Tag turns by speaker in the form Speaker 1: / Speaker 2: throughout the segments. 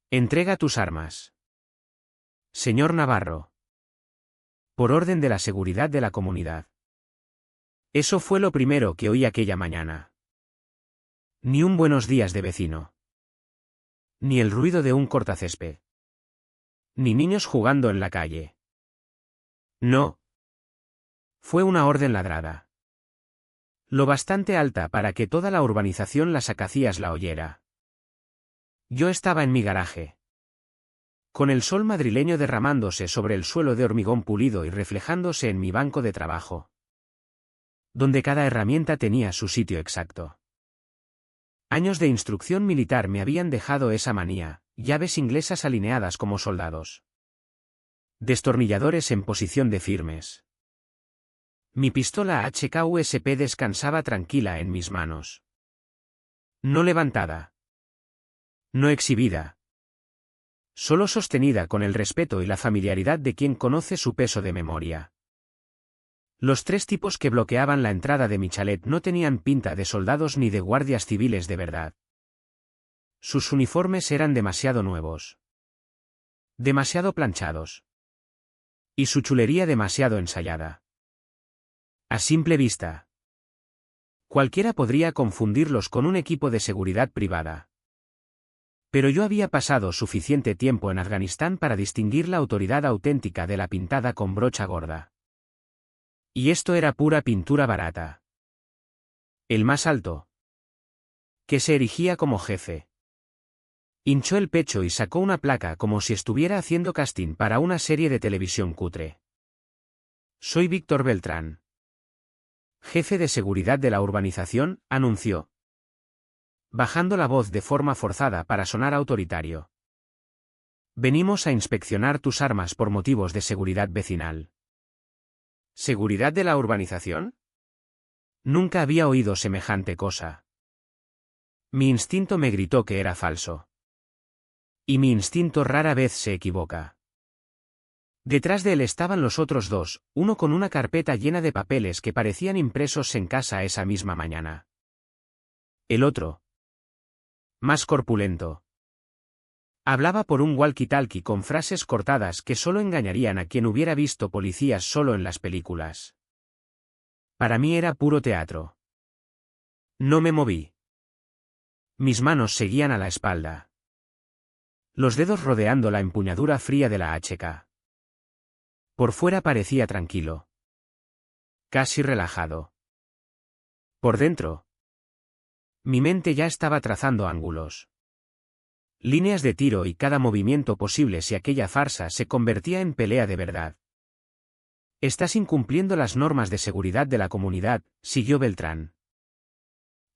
Speaker 1: Entrega tus armas. Señor Navarro. Por orden de la seguridad de la comunidad. Eso fue lo primero que oí aquella mañana. Ni un buenos días de vecino. Ni el ruido de un cortacésped. Ni niños jugando en la calle. No. Fue una orden ladrada. Lo bastante alta para que toda la urbanización Las Acacias la oyera. Yo estaba en mi garaje. Con el sol madrileño derramándose sobre el suelo de hormigón pulido y reflejándose en mi banco de trabajo. Donde cada herramienta tenía su sitio exacto. Años de instrucción militar me habían dejado esa manía, llaves inglesas alineadas como soldados. Destornilladores en posición de firmes. Mi pistola HK-USP descansaba tranquila en mis manos. No levantada. No exhibida. Solo sostenida con el respeto y la familiaridad de quien conoce su peso de memoria. Los tres tipos que bloqueaban la entrada de mi chalet no tenían pinta de soldados ni de guardias civiles de verdad. Sus uniformes eran demasiado nuevos. Demasiado planchados. Y su chulería demasiado ensayada. A simple vista. Cualquiera podría confundirlos con un equipo de seguridad privada. Pero yo había pasado suficiente tiempo en Afganistán para distinguir la autoridad auténtica de la pintada con brocha gorda. Y esto era pura pintura barata. El más alto, que se erigía como jefe, hinchó el pecho y sacó una placa como si estuviera haciendo casting para una serie de televisión cutre. Soy Víctor Beltrán. Jefe de seguridad de la urbanización, anunció. Bajando la voz de forma forzada para sonar autoritario. Venimos a inspeccionar tus armas por motivos de seguridad vecinal. ¿Seguridad de la urbanización? Nunca había oído semejante cosa. Mi instinto me gritó que era falso. Y mi instinto rara vez se equivoca. Detrás de él estaban los otros dos, uno con una carpeta llena de papeles que parecían impresos en casa esa misma mañana. El otro, más corpulento, hablaba por un walkie-talkie con frases cortadas que solo engañarían a quien hubiera visto policías solo en las películas. Para mí era puro teatro. No me moví. Mis manos seguían a la espalda. Los dedos rodeando la empuñadura fría de la HK. Por fuera parecía tranquilo. Casi relajado. Por dentro. Mi mente ya estaba trazando ángulos. Líneas de tiro y cada movimiento posible si aquella farsa se convertía en pelea de verdad. Estás incumpliendo las normas de seguridad de la comunidad, siguió Beltrán.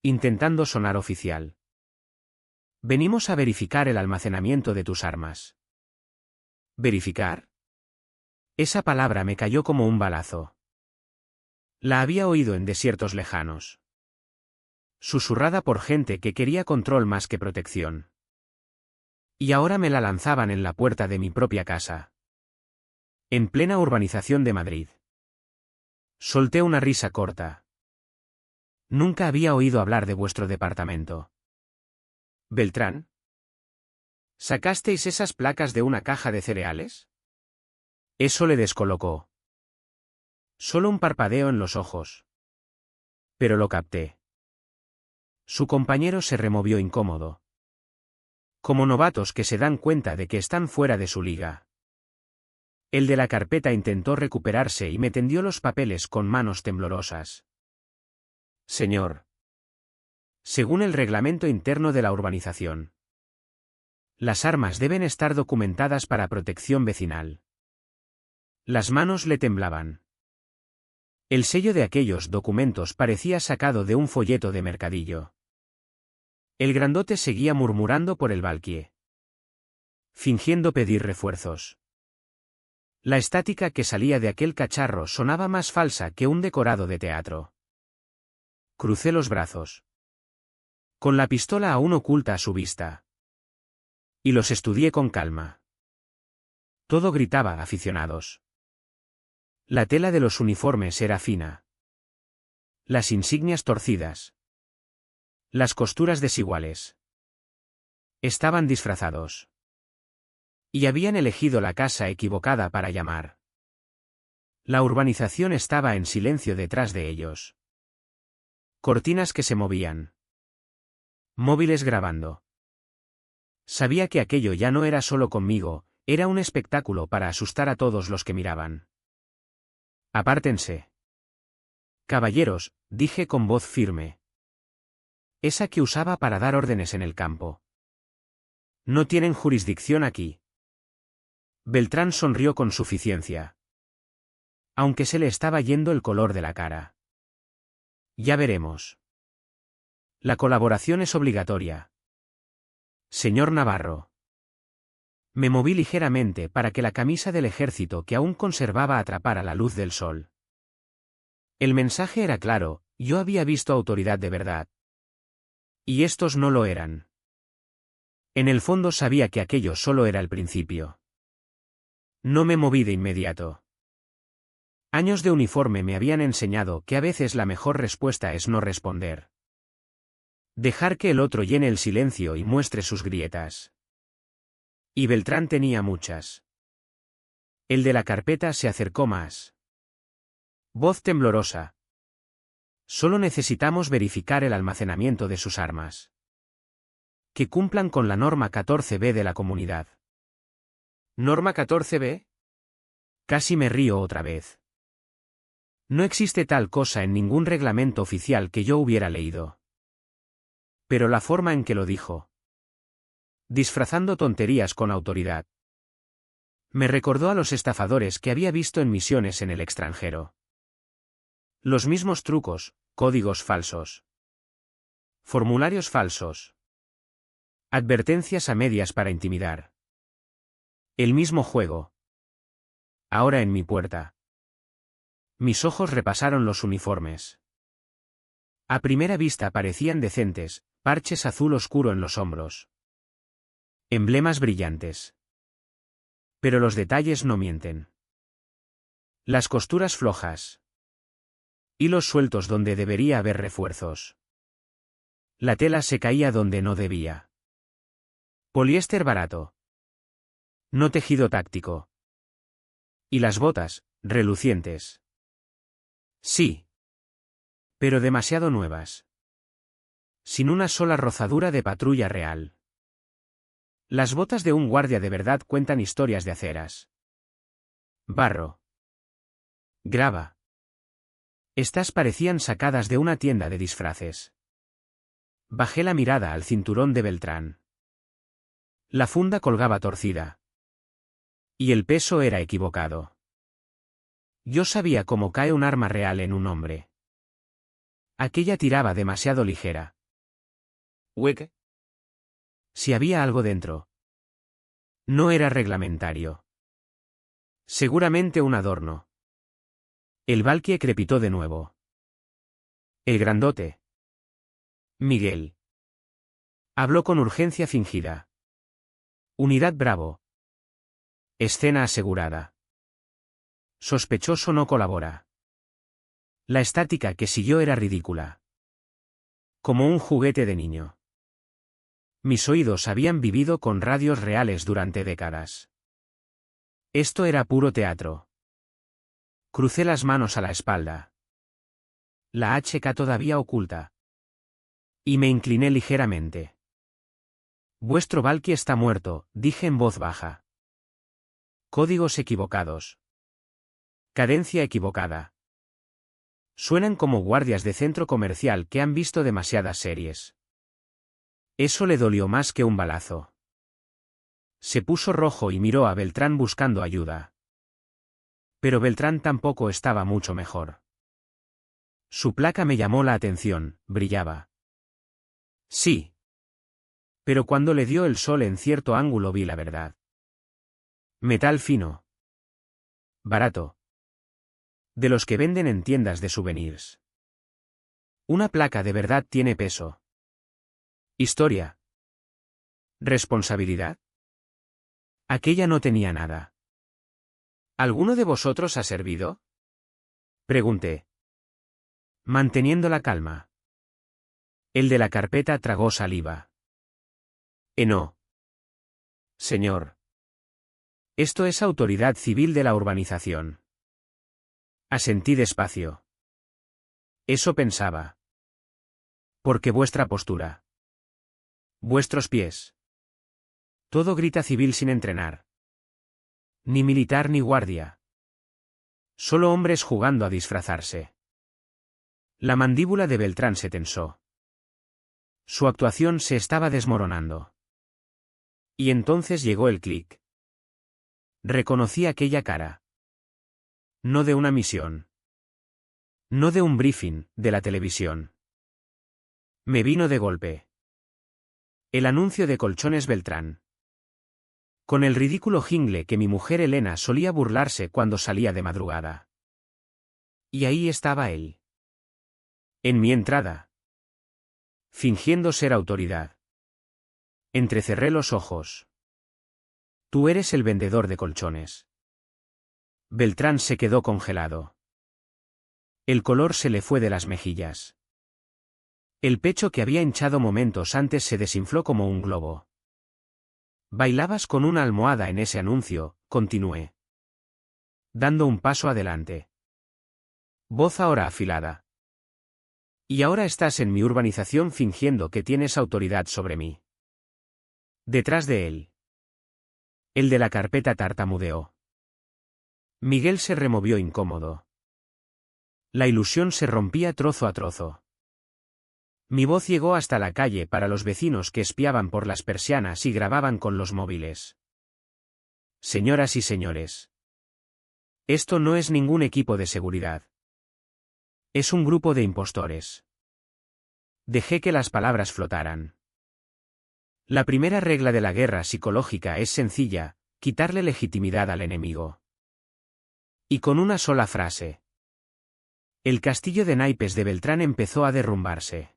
Speaker 1: Intentando sonar oficial. Venimos a verificar el almacenamiento de tus armas. ¿Verificar? Esa palabra me cayó como un balazo. La había oído en desiertos lejanos. Susurrada por gente que quería control más que protección. Y ahora me la lanzaban en la puerta de mi propia casa. En plena urbanización de Madrid. Solté una risa corta. Nunca había oído hablar de vuestro departamento. ¿Beltrán? ¿Sacasteis esas placas de una caja de cereales? Eso le descolocó. Solo un parpadeo en los ojos. Pero lo capté. Su compañero se removió incómodo. Como novatos que se dan cuenta de que están fuera de su liga. El de la carpeta intentó recuperarse y me tendió los papeles con manos temblorosas. Señor. Según el reglamento interno de la urbanización. Las armas deben estar documentadas para protección vecinal. Las manos le temblaban. El sello de aquellos documentos parecía sacado de un folleto de mercadillo. El grandote seguía murmurando por el balquié. Fingiendo pedir refuerzos. La estática que salía de aquel cacharro sonaba más falsa que un decorado de teatro. Crucé los brazos. Con la pistola aún oculta a su vista. Y los estudié con calma. Todo gritaba aficionados. La tela de los uniformes era fina. Las insignias torcidas. Las costuras desiguales. Estaban disfrazados. Y habían elegido la casa equivocada para llamar. La urbanización estaba en silencio detrás de ellos. Cortinas que se movían. Móviles grabando. Sabía que aquello ya no era solo conmigo, era un espectáculo para asustar a todos los que miraban. Apártense. Caballeros, dije con voz firme. Esa que usaba para dar órdenes en el campo. No tienen jurisdicción aquí. Beltrán sonrió con suficiencia. Aunque se le estaba yendo el color de la cara. Ya veremos. La colaboración es obligatoria. Señor Navarro. Me moví ligeramente para que la camisa del ejército que aún conservaba atrapara la luz del sol. El mensaje era claro, yo había visto autoridad de verdad. Y estos no lo eran. En el fondo sabía que aquello solo era el principio. No me moví de inmediato. Años de uniforme me habían enseñado que a veces la mejor respuesta es no responder. Dejar que el otro llene el silencio y muestre sus grietas. Y Beltrán tenía muchas. El de la carpeta se acercó más. Voz temblorosa. Solo necesitamos verificar el almacenamiento de sus armas. Que cumplan con la norma 14b de la comunidad. ¿Norma 14b? Casi me río otra vez. No existe tal cosa en ningún reglamento oficial que yo hubiera leído. Pero la forma en que lo dijo. Disfrazando tonterías con autoridad. Me recordó a los estafadores que había visto en misiones en el extranjero. Los mismos trucos, códigos falsos. Formularios falsos. Advertencias a medias para intimidar. El mismo juego. Ahora en mi puerta. Mis ojos repasaron los uniformes. A primera vista parecían decentes, parches azul oscuro en los hombros. Emblemas brillantes. Pero los detalles no mienten. Las costuras flojas. Hilos sueltos donde debería haber refuerzos. La tela se caía donde no debía. Poliéster barato. No tejido táctico. Y las botas, relucientes. Sí. Pero demasiado nuevas. Sin una sola rozadura de patrulla real. Las botas de un guardia de verdad cuentan historias de aceras. Barro. Grava. Estas parecían sacadas de una tienda de disfraces. Bajé la mirada al cinturón de Beltrán. La funda colgaba torcida. Y el peso era equivocado. Yo sabía cómo cae un arma real en un hombre. Aquella tiraba demasiado ligera. ¿Hueque? Si había algo dentro. No era reglamentario. Seguramente un adorno. El Valkyrie crepitó de nuevo. El grandote. Miguel. Habló con urgencia fingida. Unidad Bravo. Escena asegurada. Sospechoso no colabora. La estática que siguió era ridícula. Como un juguete de niño. Mis oídos habían vivido con radios reales durante décadas. Esto era puro teatro. Crucé las manos a la espalda. La HK todavía oculta. Y me incliné ligeramente. Vuestro Valky está muerto, dije en voz baja. Códigos equivocados. Cadencia equivocada. Suenan como guardias de centro comercial que han visto demasiadas series. Eso le dolió más que un balazo. Se puso rojo y miró a Beltrán buscando ayuda. Pero Beltrán tampoco estaba mucho mejor. Su placa me llamó la atención, brillaba. Sí. Pero cuando le dio el sol en cierto ángulo vi la verdad. Metal fino. Barato. De los que venden en tiendas de souvenirs. Una placa de verdad tiene peso. Historia. Responsabilidad. Aquella no tenía nada. ¿Alguno de vosotros ha servido? Pregunté. Manteniendo la calma. El de la carpeta tragó saliva. No. Señor. Esto es autoridad civil de la urbanización. Asentí despacio. Eso pensaba. Porque vuestra postura. Vuestros pies. Todo grita civil sin entrenar. Ni militar ni guardia. Solo hombres jugando a disfrazarse. La mandíbula de Beltrán se tensó. Su actuación se estaba desmoronando. Y entonces llegó el clic. Reconocí aquella cara. No de una misión. No de un briefing, de la televisión. Me vino de golpe. El anuncio de Colchones Beltrán. Con el ridículo jingle que mi mujer Elena solía burlarse cuando salía de madrugada. Y ahí estaba él. En mi entrada. Fingiendo ser autoridad. Entrecerré los ojos. Tú eres el vendedor de colchones. Beltrán se quedó congelado. El color se le fue de las mejillas. El pecho que había hinchado momentos antes se desinfló como un globo. Bailabas con una almohada en ese anuncio, continué. Dando un paso adelante. Voz ahora afilada. Y ahora estás en mi urbanización fingiendo que tienes autoridad sobre mí. Detrás de él. El de la carpeta tartamudeó. Miguel se removió incómodo. La ilusión se rompía trozo a trozo. Mi voz llegó hasta la calle para los vecinos que espiaban por las persianas y grababan con los móviles. Señoras y señores. Esto no es ningún equipo de seguridad. Es un grupo de impostores. Dejé que las palabras flotaran. La primera regla de la guerra psicológica es sencilla, quitarle legitimidad al enemigo. Y con una sola frase. El castillo de naipes de Beltrán empezó a derrumbarse.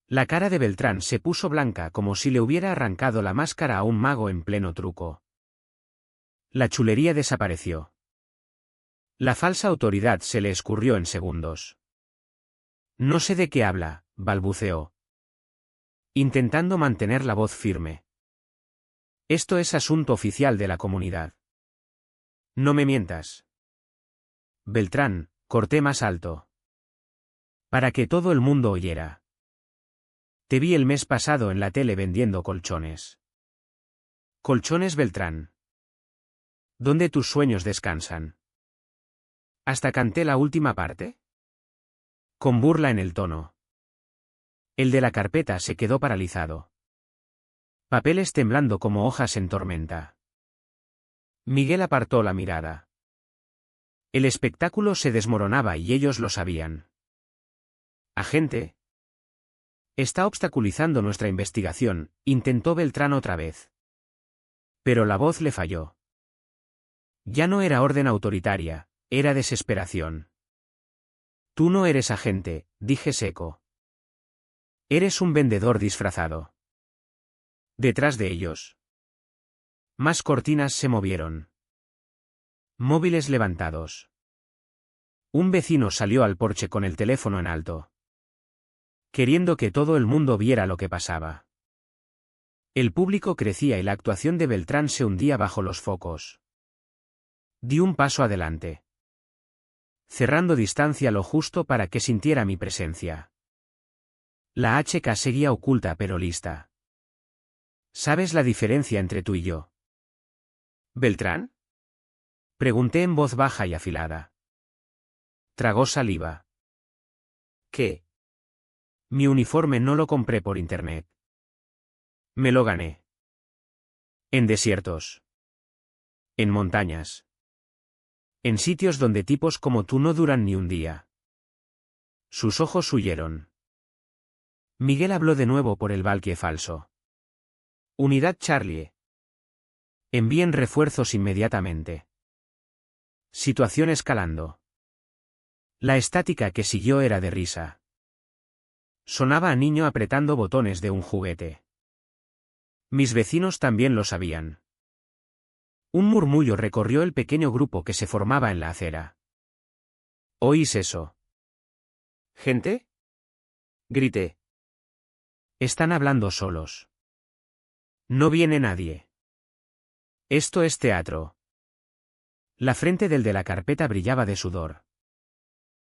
Speaker 1: La cara de Beltrán se puso blanca como si le hubiera arrancado la máscara a un mago en pleno truco. La chulería desapareció. La falsa autoridad se le escurrió en segundos. No sé de qué habla, balbuceó. Intentando mantener la voz firme. Esto es asunto oficial de la comunidad. No me mientas. Beltrán, corté más alto. Para que todo el mundo oyera. Te vi el mes pasado en la tele vendiendo colchones. Colchones Beltrán. ¿Dónde tus sueños descansan? ¿Hasta canté la última parte? Con burla en el tono. El de la carpeta se quedó paralizado. Papeles temblando como hojas en tormenta. Miguel apartó la mirada. El espectáculo se desmoronaba y ellos lo sabían. Agente. Está obstaculizando nuestra investigación, intentó Beltrán otra vez. Pero la voz le falló. Ya no era orden autoritaria, era desesperación. Tú no eres agente, dije seco. Eres un vendedor disfrazado. Detrás de ellos. Más cortinas se movieron. Móviles levantados. Un vecino salió al porche con el teléfono en alto. Queriendo que todo el mundo viera lo que pasaba. El público crecía y la actuación de Beltrán se hundía bajo los focos. Di un paso adelante. Cerrando distancia lo justo para que sintiera mi presencia. La HK seguía oculta pero lista. ¿Sabes la diferencia entre tú y yo? ¿Beltrán? Pregunté en voz baja y afilada. Tragó saliva. ¿Qué? Mi uniforme no lo compré por internet. Me lo gané. En desiertos. En montañas. En sitios donde tipos como tú no duran ni un día. Sus ojos huyeron. Miguel habló de nuevo por el valque falso. Unidad Charlie. Envíen refuerzos inmediatamente. Situación escalando. La estática que siguió era de risa. Sonaba a niño apretando botones de un juguete. Mis vecinos también lo sabían. Un murmullo recorrió el pequeño grupo que se formaba en la acera. ¿Oís eso? ¿Gente? Grité. Están hablando solos. No viene nadie. Esto es teatro. La frente del de la carpeta brillaba de sudor.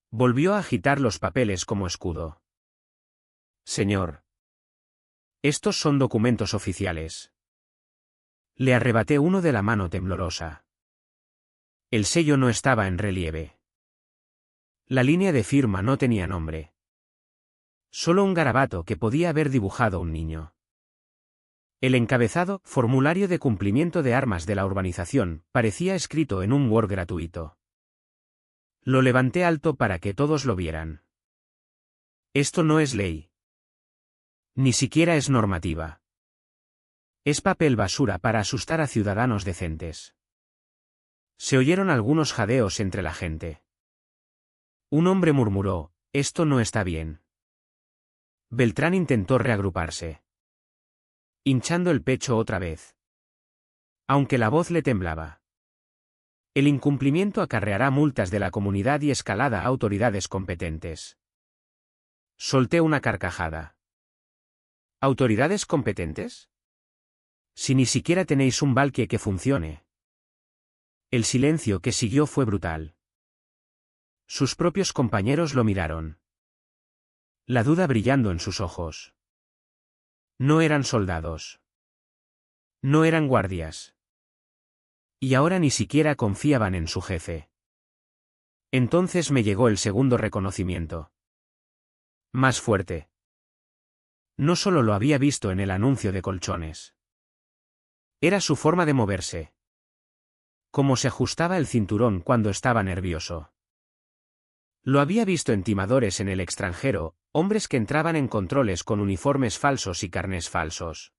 Speaker 1: Volvió a agitar los papeles como escudo. Señor. Estos son documentos oficiales. Le arrebaté uno de la mano temblorosa. El sello no estaba en relieve. La línea de firma no tenía nombre. Solo un garabato que podía haber dibujado un niño. El encabezado, formulario de cumplimiento de armas de la urbanización, parecía escrito en un Word gratuito. Lo levanté alto para que todos lo vieran. Esto no es ley. Ni siquiera es normativa. Es papel basura para asustar a ciudadanos decentes. Se oyeron algunos jadeos entre la gente. Un hombre murmuró, «Esto no está bien». Beltrán intentó reagruparse. Hinchando el pecho otra vez. Aunque la voz le temblaba. El incumplimiento acarreará multas de la comunidad y escalada a autoridades competentes. Solté una carcajada. ¿Autoridades competentes? Si ni siquiera tenéis un Valkyrie que funcione. El silencio que siguió fue brutal. Sus propios compañeros lo miraron. La duda brillando en sus ojos. No eran soldados. No eran guardias. Y ahora ni siquiera confiaban en su jefe. Entonces me llegó el segundo reconocimiento. Más fuerte. No solo lo había visto en el anuncio de colchones. Era su forma de moverse. Cómo se ajustaba el cinturón cuando estaba nervioso. Lo había visto en timadores en el extranjero, hombres que entraban en controles con uniformes falsos y carnés falsos.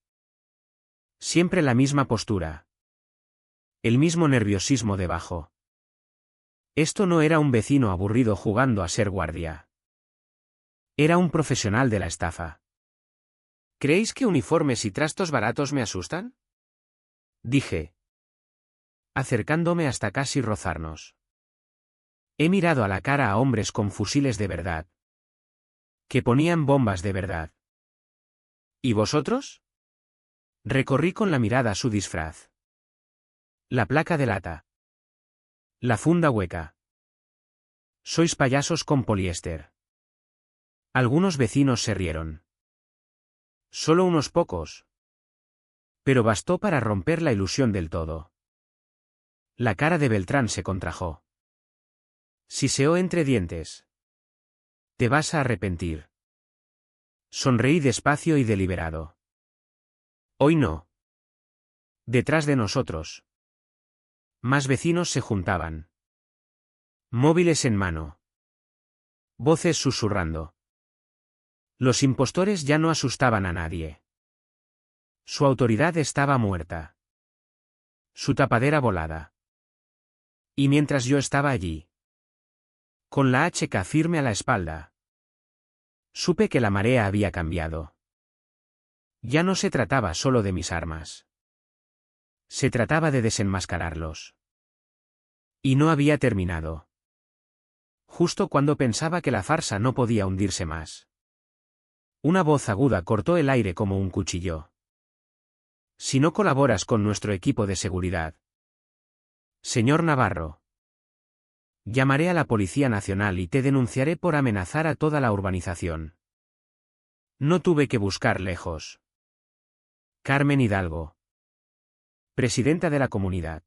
Speaker 1: Siempre la misma postura. El mismo nerviosismo debajo. Esto no era un vecino aburrido jugando a ser guardia. Era un profesional de la estafa. ¿Creéis que uniformes y trastos baratos me asustan? Dije. Acercándome hasta casi rozarnos. He mirado a la cara a hombres con fusiles de verdad. Que ponían bombas de verdad. ¿Y vosotros? Recorrí con la mirada su disfraz. La placa de lata. La funda hueca. Sois payasos con poliéster. Algunos vecinos se rieron. Solo unos pocos. Pero bastó para romper la ilusión del todo. La cara de Beltrán se contrajo. Siseó entre dientes. Te vas a arrepentir. Sonreí despacio y deliberado. Hoy no. Detrás de nosotros. Más vecinos se juntaban. Móviles en mano. Voces susurrando. Los impostores ya no asustaban a nadie. Su autoridad estaba muerta. Su tapadera volada. Y mientras yo estaba allí, con la HK firme a la espalda, supe que la marea había cambiado. Ya no se trataba solo de mis armas. Se trataba de desenmascararlos. Y no había terminado. Justo cuando pensaba que la farsa no podía hundirse más. Una voz aguda cortó el aire como un cuchillo. Si no colaboras con nuestro equipo de seguridad. Señor Navarro. Llamaré a la Policía Nacional y te denunciaré por amenazar a toda la urbanización. No tuve que buscar lejos. Carmen Hidalgo. Presidenta de la comunidad.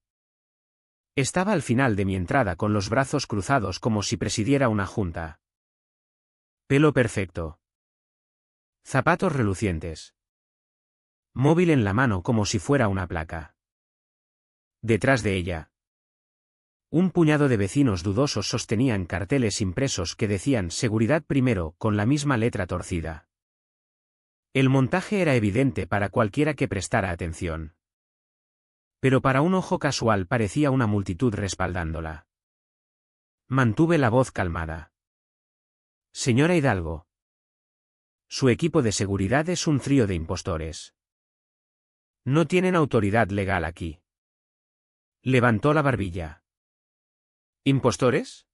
Speaker 1: Estaba al final de mi entrada con los brazos cruzados como si presidiera una junta. Pelo perfecto. Zapatos relucientes. Móvil en la mano como si fuera una placa. Detrás de ella. Un puñado de vecinos dudosos sostenían carteles impresos que decían «Seguridad primero» con la misma letra torcida. El montaje era evidente para cualquiera que prestara atención. Pero para un ojo casual parecía una multitud respaldándola. Mantuve la voz calmada. Señora Hidalgo. Su equipo de seguridad es un trío de impostores. No tienen autoridad legal aquí. Levantó la barbilla. ¿Impostores?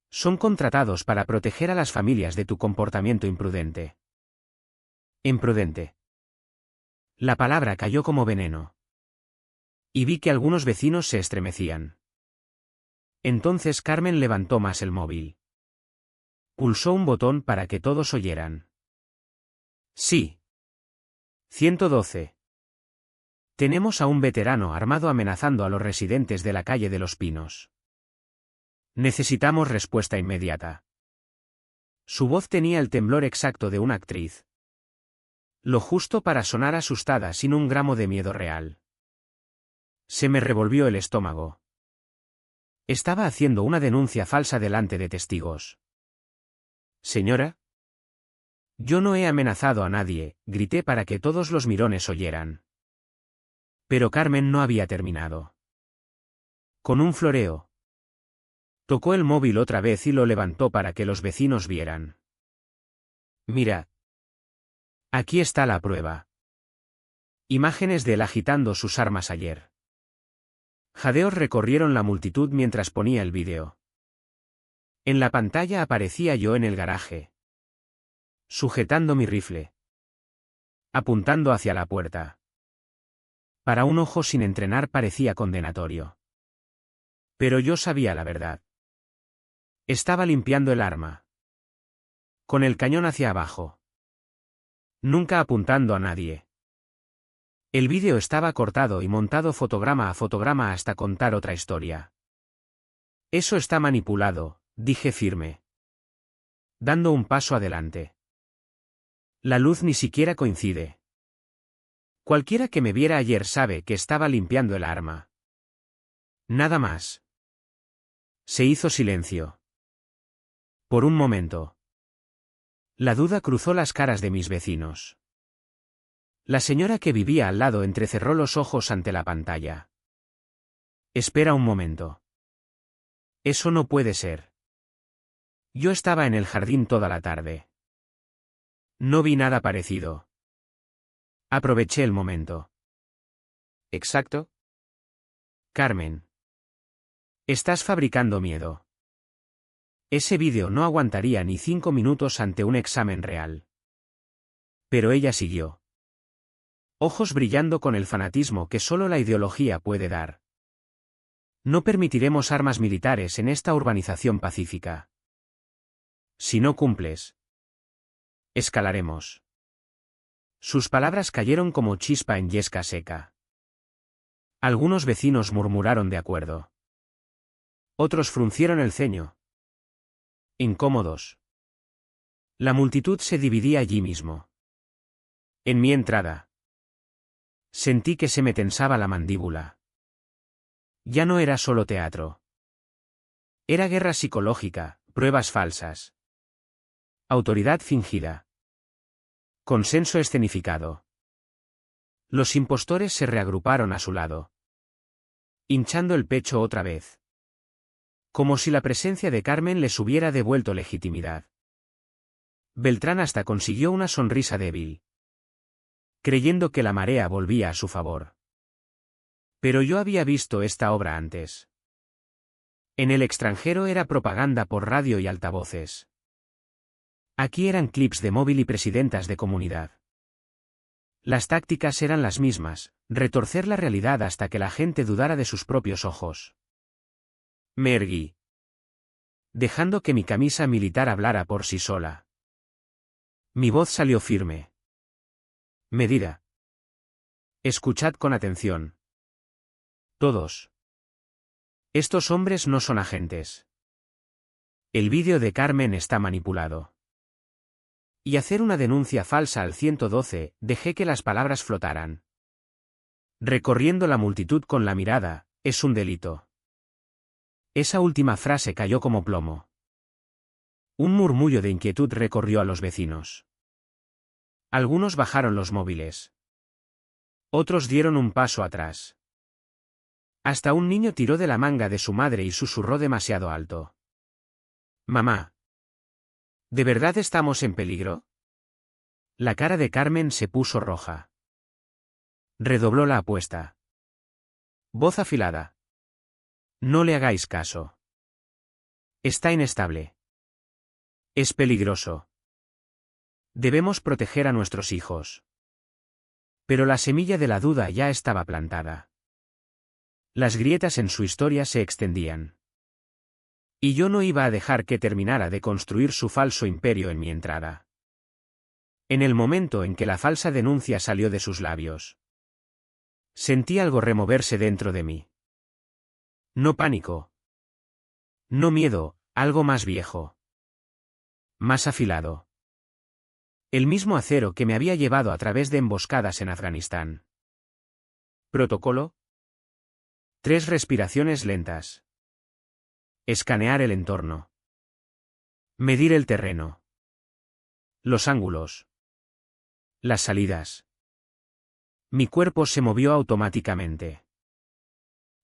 Speaker 1: Son contratados para proteger a las familias de tu comportamiento imprudente. Imprudente. La palabra cayó como veneno. Y vi que algunos vecinos se estremecían. Entonces Carmen levantó más el móvil. Pulsó un botón para que todos oyeran. Sí. 112. Tenemos a un veterano armado amenazando a los residentes de la calle de los Pinos. Necesitamos respuesta inmediata. Su voz tenía el temblor exacto de una actriz. Lo justo para sonar asustada sin un gramo de miedo real. Se me revolvió el estómago. Estaba haciendo una denuncia falsa delante de testigos. Señora. Yo no he amenazado a nadie, grité para que todos los mirones oyeran. Pero Carmen no había terminado. Con un floreo. Tocó el móvil otra vez y lo levantó para que los vecinos vieran. Mira. Aquí está la prueba. Imágenes de él agitando sus armas ayer. Jadeos recorrieron la multitud mientras ponía el vídeo. En la pantalla aparecía yo en el garaje. Sujetando mi rifle. Apuntando hacia la puerta. Para un ojo sin entrenar parecía condenatorio. Pero yo sabía la verdad. Estaba limpiando el arma. Con el cañón hacia abajo. Nunca apuntando a nadie. El vídeo estaba cortado y montado fotograma a fotograma hasta contar otra historia. Eso está manipulado, dije firme. Dando un paso adelante. La luz ni siquiera coincide. Cualquiera que me viera ayer sabe que estaba limpiando el arma. Nada más. Se hizo silencio. Por un momento. La duda cruzó las caras de mis vecinos. La señora que vivía al lado entrecerró los ojos ante la pantalla. Espera un momento. Eso no puede ser. Yo estaba en el jardín toda la tarde. No vi nada parecido. Aproveché el momento. ¿Exacto? Carmen. Estás fabricando miedo. Ese vídeo no aguantaría ni 5 minutos ante un examen real. Pero ella siguió. Ojos brillando con el fanatismo que solo la ideología puede dar. No permitiremos armas militares en esta urbanización pacífica. Si no cumples, escalaremos. Sus palabras cayeron como chispa en yesca seca. Algunos vecinos murmuraron de acuerdo. Otros fruncieron el ceño. Incómodos. La multitud se dividía allí mismo. En mi entrada. Sentí que se me tensaba la mandíbula. Ya no era solo teatro. Era guerra psicológica, pruebas falsas. Autoridad fingida. Consenso escenificado. Los impostores se reagruparon a su lado. Hinchando el pecho otra vez. Como si la presencia de Carmen les hubiera devuelto legitimidad. Beltrán hasta consiguió una sonrisa débil. Creyendo que la marea volvía a su favor. Pero yo había visto esta obra antes. En el extranjero era propaganda por radio y altavoces. Aquí eran clips de móvil y presidentas de comunidad. Las tácticas eran las mismas, retorcer la realidad hasta que la gente dudara de sus propios ojos. Me erguí. Dejando que mi camisa militar hablara por sí sola. Mi voz salió firme. Medida. Escuchad con atención. Todos. Estos hombres no son agentes. El vídeo de Carmen está manipulado. Y hacer una denuncia falsa al 112, dejé que las palabras flotaran. Recorriendo la multitud con la mirada, es un delito. Esa última frase cayó como plomo. Un murmullo de inquietud recorrió a los vecinos. Algunos bajaron los móviles. Otros dieron un paso atrás. Hasta un niño tiró de la manga de su madre y susurró demasiado alto. Mamá. ¿De verdad estamos en peligro? La cara de Carmen se puso roja. Redobló la apuesta. Voz afilada. No le hagáis caso. Está inestable. Es peligroso. Debemos proteger a nuestros hijos. Pero la semilla de la duda ya estaba plantada. Las grietas en su historia se extendían. Y yo no iba a dejar que terminara de construir su falso imperio en mi entrada. En el momento en que la falsa denuncia salió de sus labios, sentí algo removerse dentro de mí. No pánico. No miedo, algo más viejo. Más afilado. El mismo acero que me había llevado a través de emboscadas en Afganistán. Protocolo. 3 respiraciones lentas. Escanear el entorno. Medir el terreno. Los ángulos. Las salidas. Mi cuerpo se movió automáticamente.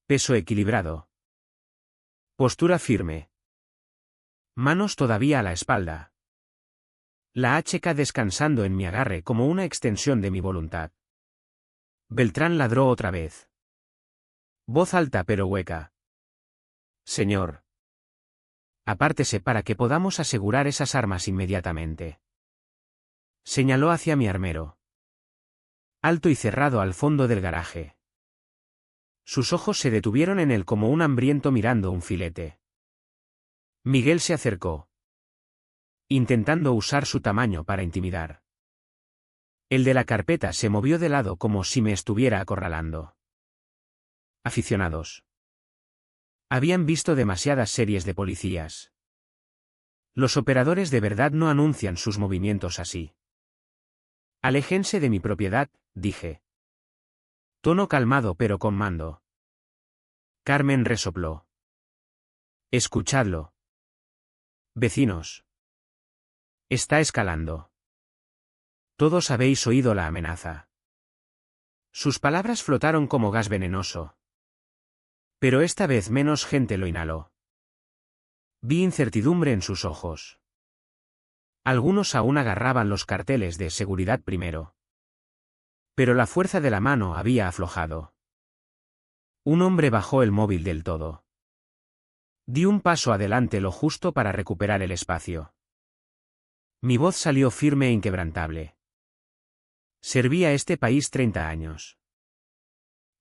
Speaker 1: Peso equilibrado. Postura firme. Manos todavía a la espalda. La HK descansando en mi agarre como una extensión de mi voluntad. Beltrán ladró otra vez. Voz alta pero hueca. Señor. Apártese para que podamos asegurar esas armas inmediatamente. Señaló hacia mi armero. Alto y cerrado al fondo del garaje. Sus ojos se detuvieron en él como un hambriento mirando un filete. Miguel se acercó, intentando usar su tamaño para intimidar. El de la carpeta se movió de lado como si me estuviera acorralando. Aficionados. Habían visto demasiadas series de policías. Los operadores de verdad no anuncian sus movimientos así. Aléjense de mi propiedad, dije. Tono calmado pero con mando. Carmen resopló. Escuchadlo. Vecinos. Está escalando. Todos habéis oído la amenaza. Sus palabras flotaron como gas venenoso. Pero esta vez menos gente lo inhaló. Vi incertidumbre en sus ojos. Algunos aún agarraban los carteles de seguridad primero. Pero la fuerza de la mano había aflojado. Un hombre bajó el móvil del todo. Di un paso adelante lo justo para recuperar el espacio. Mi voz salió firme e inquebrantable. Serví a este país 30 años.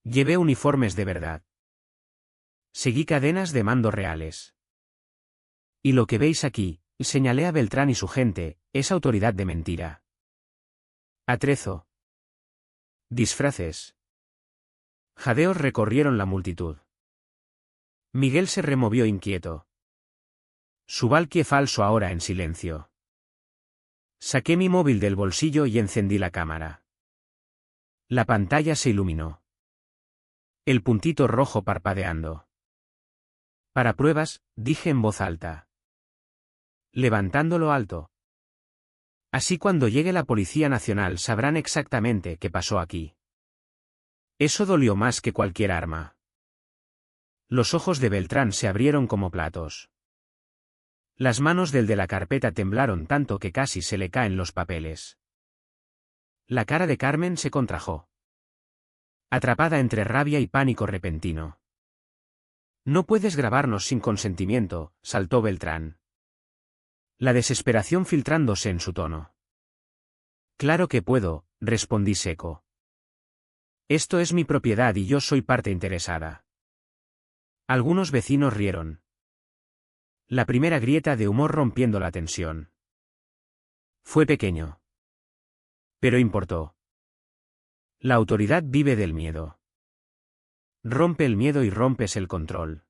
Speaker 1: Llevé uniformes de verdad. Seguí cadenas de mando reales. Y lo que veis aquí, señalé a Beltrán y su gente, es autoridad de mentira. Atrezo. Disfraces. Jadeos recorrieron la multitud. Miguel se removió inquieto. Su valquie falso ahora en silencio. Saqué mi móvil del bolsillo y encendí la cámara. La pantalla se iluminó. El puntito rojo parpadeando. Para pruebas, dije en voz alta. Levantándolo alto. Así cuando llegue la Policía Nacional sabrán exactamente qué pasó aquí. Eso dolió más que cualquier arma. Los ojos de Beltrán se abrieron como platos. Las manos del de la carpeta temblaron tanto que casi se le caen los papeles. La cara de Carmen se contrajo. Atrapada entre rabia y pánico repentino. No puedes grabarnos sin consentimiento, saltó Beltrán. La desesperación filtrándose en su tono. Claro que puedo, respondí seco. Esto es mi propiedad y yo soy parte interesada. Algunos vecinos rieron. La primera grieta de humor rompiendo la tensión. Fue pequeño. Pero importó. La autoridad vive del miedo. Rompe el miedo y rompes el control.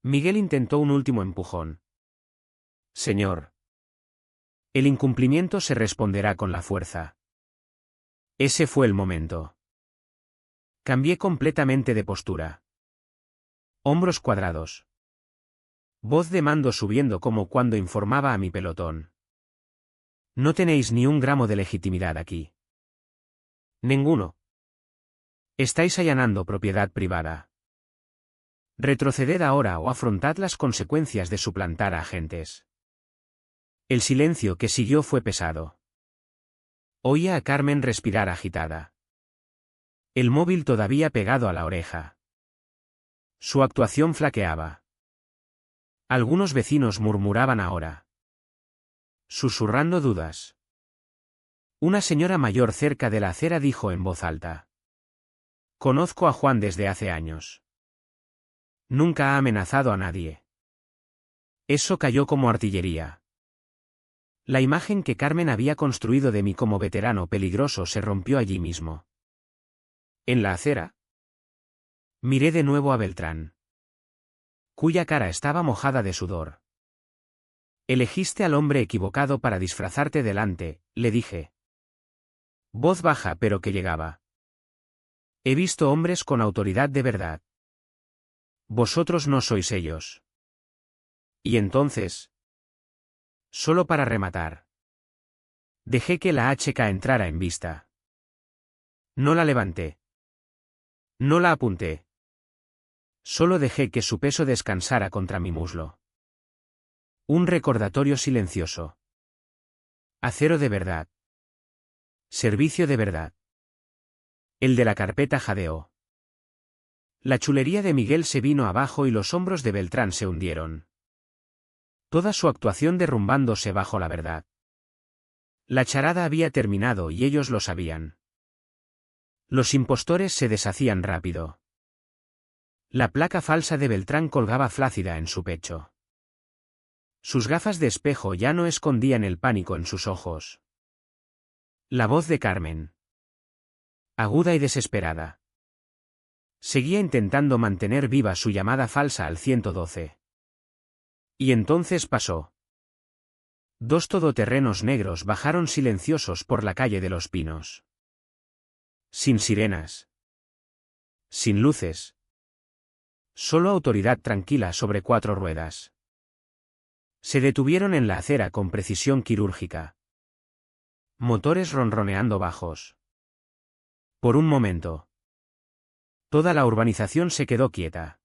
Speaker 1: Miguel intentó un último empujón. Señor. El incumplimiento se responderá con la fuerza. Ese fue el momento. Cambié completamente de postura. Hombros cuadrados. Voz de mando subiendo como cuando informaba a mi pelotón. No tenéis ni un gramo de legitimidad aquí. Ninguno. Estáis allanando propiedad privada. Retroceded ahora o afrontad las consecuencias de suplantar a agentes. El silencio que siguió fue pesado. Oía a Carmen respirar agitada. El móvil todavía pegado a la oreja. Su actuación flaqueaba. Algunos vecinos murmuraban ahora. Susurrando dudas. Una señora mayor cerca de la acera dijo en voz alta. Conozco a Juan desde hace años. Nunca ha amenazado a nadie. Eso cayó como artillería. La imagen que Carmen había construido de mí como veterano peligroso se rompió allí mismo. En la acera. Miré de nuevo a Beltrán, cuya cara estaba mojada de sudor. Elegiste al hombre equivocado para disfrazarte delante, le dije. Voz baja pero que llegaba. He visto hombres con autoridad de verdad. Vosotros no sois ellos. Y entonces. Solo para rematar. Dejé que la HK entrara en vista. No la levanté. No la apunté. Solo dejé que su peso descansara contra mi muslo. Un recordatorio silencioso. Acero de verdad. Servicio de verdad. El de la carpeta jadeó. La chulería de Miguel se vino abajo y los hombros de Beltrán se hundieron. Toda su actuación derrumbándose bajo la verdad. La charada había terminado y ellos lo sabían. Los impostores se deshacían rápido. La placa falsa de Beltrán colgaba flácida en su pecho. Sus gafas de espejo ya no escondían el pánico en sus ojos. La voz de Carmen. Aguda y desesperada. Seguía intentando mantener viva su llamada falsa al 112. Y entonces pasó. 2 todoterrenos negros bajaron silenciosos por la calle de los Pinos. Sin sirenas. Sin luces. Solo autoridad tranquila sobre 4 ruedas. Se detuvieron en la acera con precisión quirúrgica. Motores ronroneando bajos. Por un momento. Toda la urbanización se quedó quieta.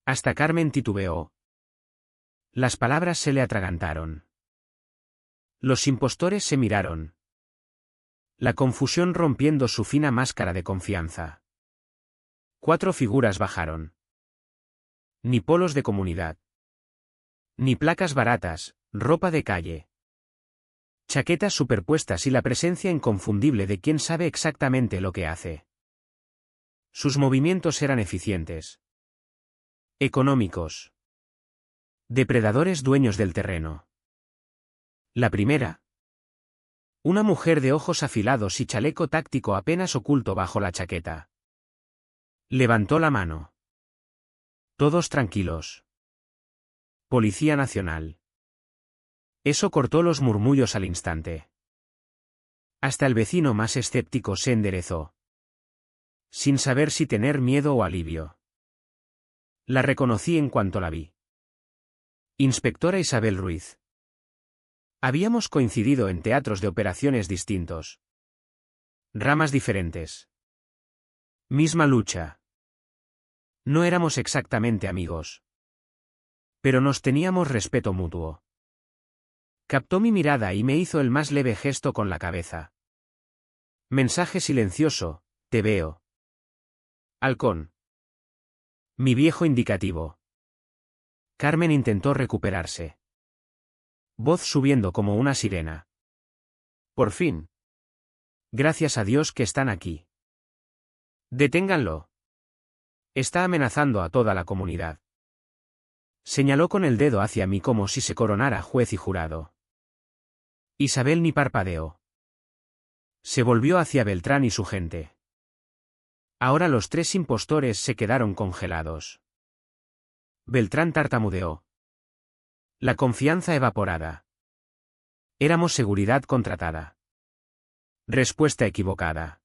Speaker 1: Hasta Carmen titubeó. Las palabras se le atragantaron. Los impostores se miraron. La confusión rompiendo su fina máscara de confianza. 4 figuras bajaron. Ni polos de comunidad. Ni placas baratas, ropa de calle. Chaquetas superpuestas y la presencia inconfundible de quien sabe exactamente lo que hace. Sus movimientos eran eficientes. Económicos. Depredadores dueños del terreno. La primera. Una mujer de ojos afilados y chaleco táctico apenas oculto bajo la chaqueta. Levantó la mano. Todos tranquilos. Policía Nacional. Eso cortó los murmullos al instante. Hasta el vecino más escéptico se enderezó. Sin saber si tener miedo o alivio. La reconocí en cuanto la vi. Inspectora Isabel Ruiz. Habíamos coincidido en teatros de operaciones distintos. Ramas diferentes. Misma lucha. No éramos exactamente amigos. Pero nos teníamos respeto mutuo. Captó mi mirada y me hizo el más leve gesto con la cabeza. Mensaje silencioso, te veo. Halcón. Mi viejo indicativo. Carmen intentó recuperarse. Voz subiendo como una sirena. Por fin. Gracias a Dios que están aquí. Deténganlo. Está amenazando a toda la comunidad. Señaló con el dedo hacia mí como si se coronara juez y jurado. Isabel ni parpadeó. Se volvió hacia Beltrán y su gente. Ahora los 3 impostores se quedaron congelados. Beltrán tartamudeó. La confianza evaporada. Éramos seguridad contratada. Respuesta equivocada.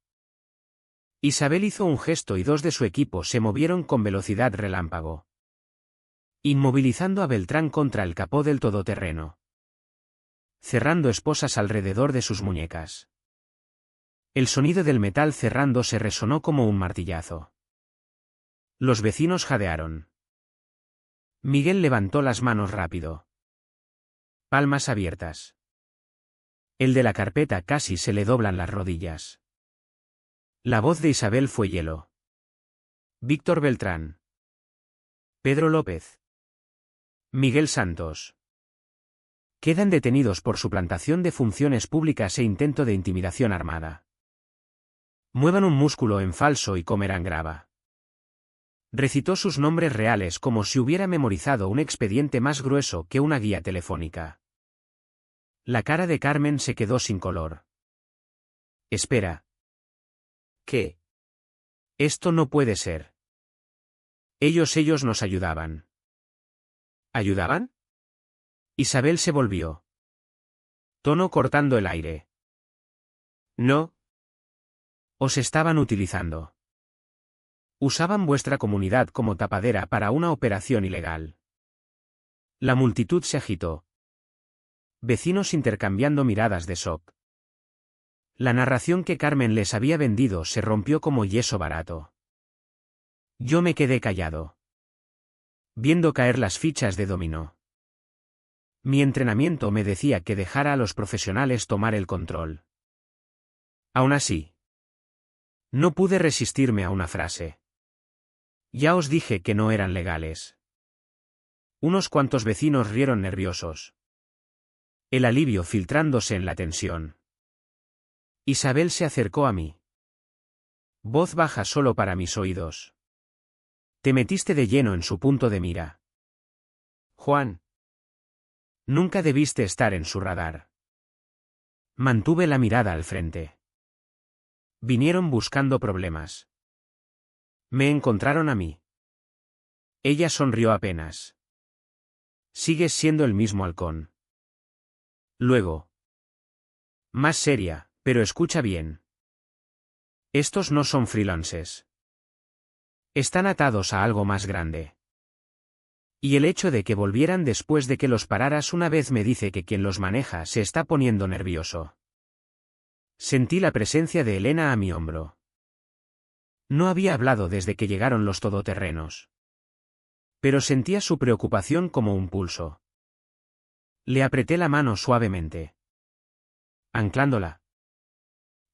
Speaker 1: Isabel hizo un gesto y 2 de su equipo se movieron con velocidad relámpago. Inmovilizando a Beltrán contra el capó del todoterreno. Cerrando esposas alrededor de sus muñecas. El sonido del metal cerrándose resonó como un martillazo. Los vecinos jadearon. Miguel levantó las manos rápido. Palmas abiertas. El de la carpeta casi se le doblan las rodillas. La voz de Isabel fue hielo. Víctor Beltrán. Pedro López. Miguel Santos. Quedan detenidos por suplantación de funciones públicas e intento de intimidación armada. Muevan un músculo en falso y comerán grava. Recitó sus nombres reales como si hubiera memorizado un expediente más grueso que una guía telefónica. La cara de Carmen se quedó sin color. Espera. ¿Qué? Esto no puede ser. Ellos nos ayudaban. ¿Ayudaban? Isabel se volvió. Tono cortando el aire. No. Os estaban utilizando. Usaban vuestra comunidad como tapadera para una operación ilegal. La multitud se agitó. Vecinos intercambiando miradas de shock. La narración que Carmen les había vendido se rompió como yeso barato. Yo me quedé callado, viendo caer las fichas de dominó. Mi entrenamiento me decía que dejara a los profesionales tomar el control. Aún así, no pude resistirme a una frase. Ya os dije que no eran legales. Unos cuantos vecinos rieron nerviosos. El alivio filtrándose en la tensión. Isabel se acercó a mí. Voz baja solo para mis oídos. Te metiste de lleno en su punto de mira. Juan. Nunca debiste estar en su radar. Mantuve la mirada al frente. Vinieron buscando problemas. Me encontraron a mí. Ella sonrió apenas. Sigues siendo el mismo halcón. Luego. Más seria, pero escucha bien. Estos no son freelances. Están atados a algo más grande. Y el hecho de que volvieran después de que los pararas una vez me dice que quien los maneja se está poniendo nervioso. Sentí la presencia de Elena a mi hombro. No había hablado desde que llegaron los todoterrenos. Pero sentía su preocupación como un pulso. Le apreté la mano suavemente. Anclándola.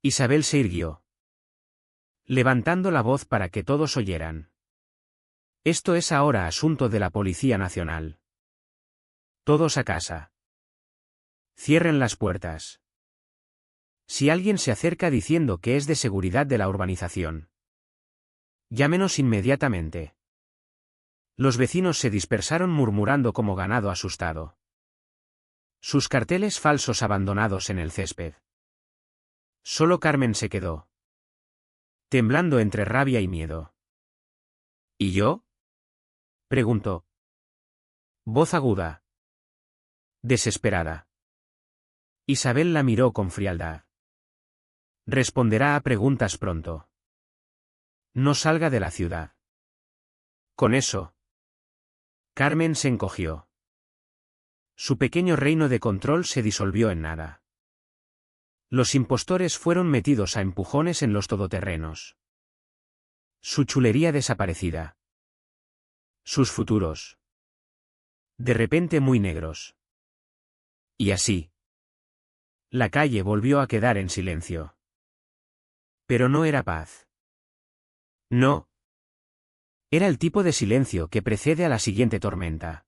Speaker 1: Isabel se irguió, levantando la voz para que todos oyeran. Esto es ahora asunto de la Policía Nacional. Todos a casa. Cierren las puertas. Si alguien se acerca diciendo que es de seguridad de la urbanización, llámenos inmediatamente. Los vecinos se dispersaron murmurando como ganado asustado. Sus carteles falsos abandonados en el césped. Solo Carmen se quedó, temblando entre rabia y miedo. ¿Y yo? Preguntó. Voz aguda. Desesperada. Isabel la miró con frialdad. Responderá a preguntas pronto. No salga de la ciudad. Con eso. Carmen se encogió. Su pequeño reino de control se disolvió en nada. Los impostores fueron metidos a empujones en los todoterrenos. Su chulería desaparecida. Sus futuros. De repente muy negros. Y así. La calle volvió a quedar en silencio. Pero no era paz. No. Era el tipo de silencio que precede a la siguiente tormenta.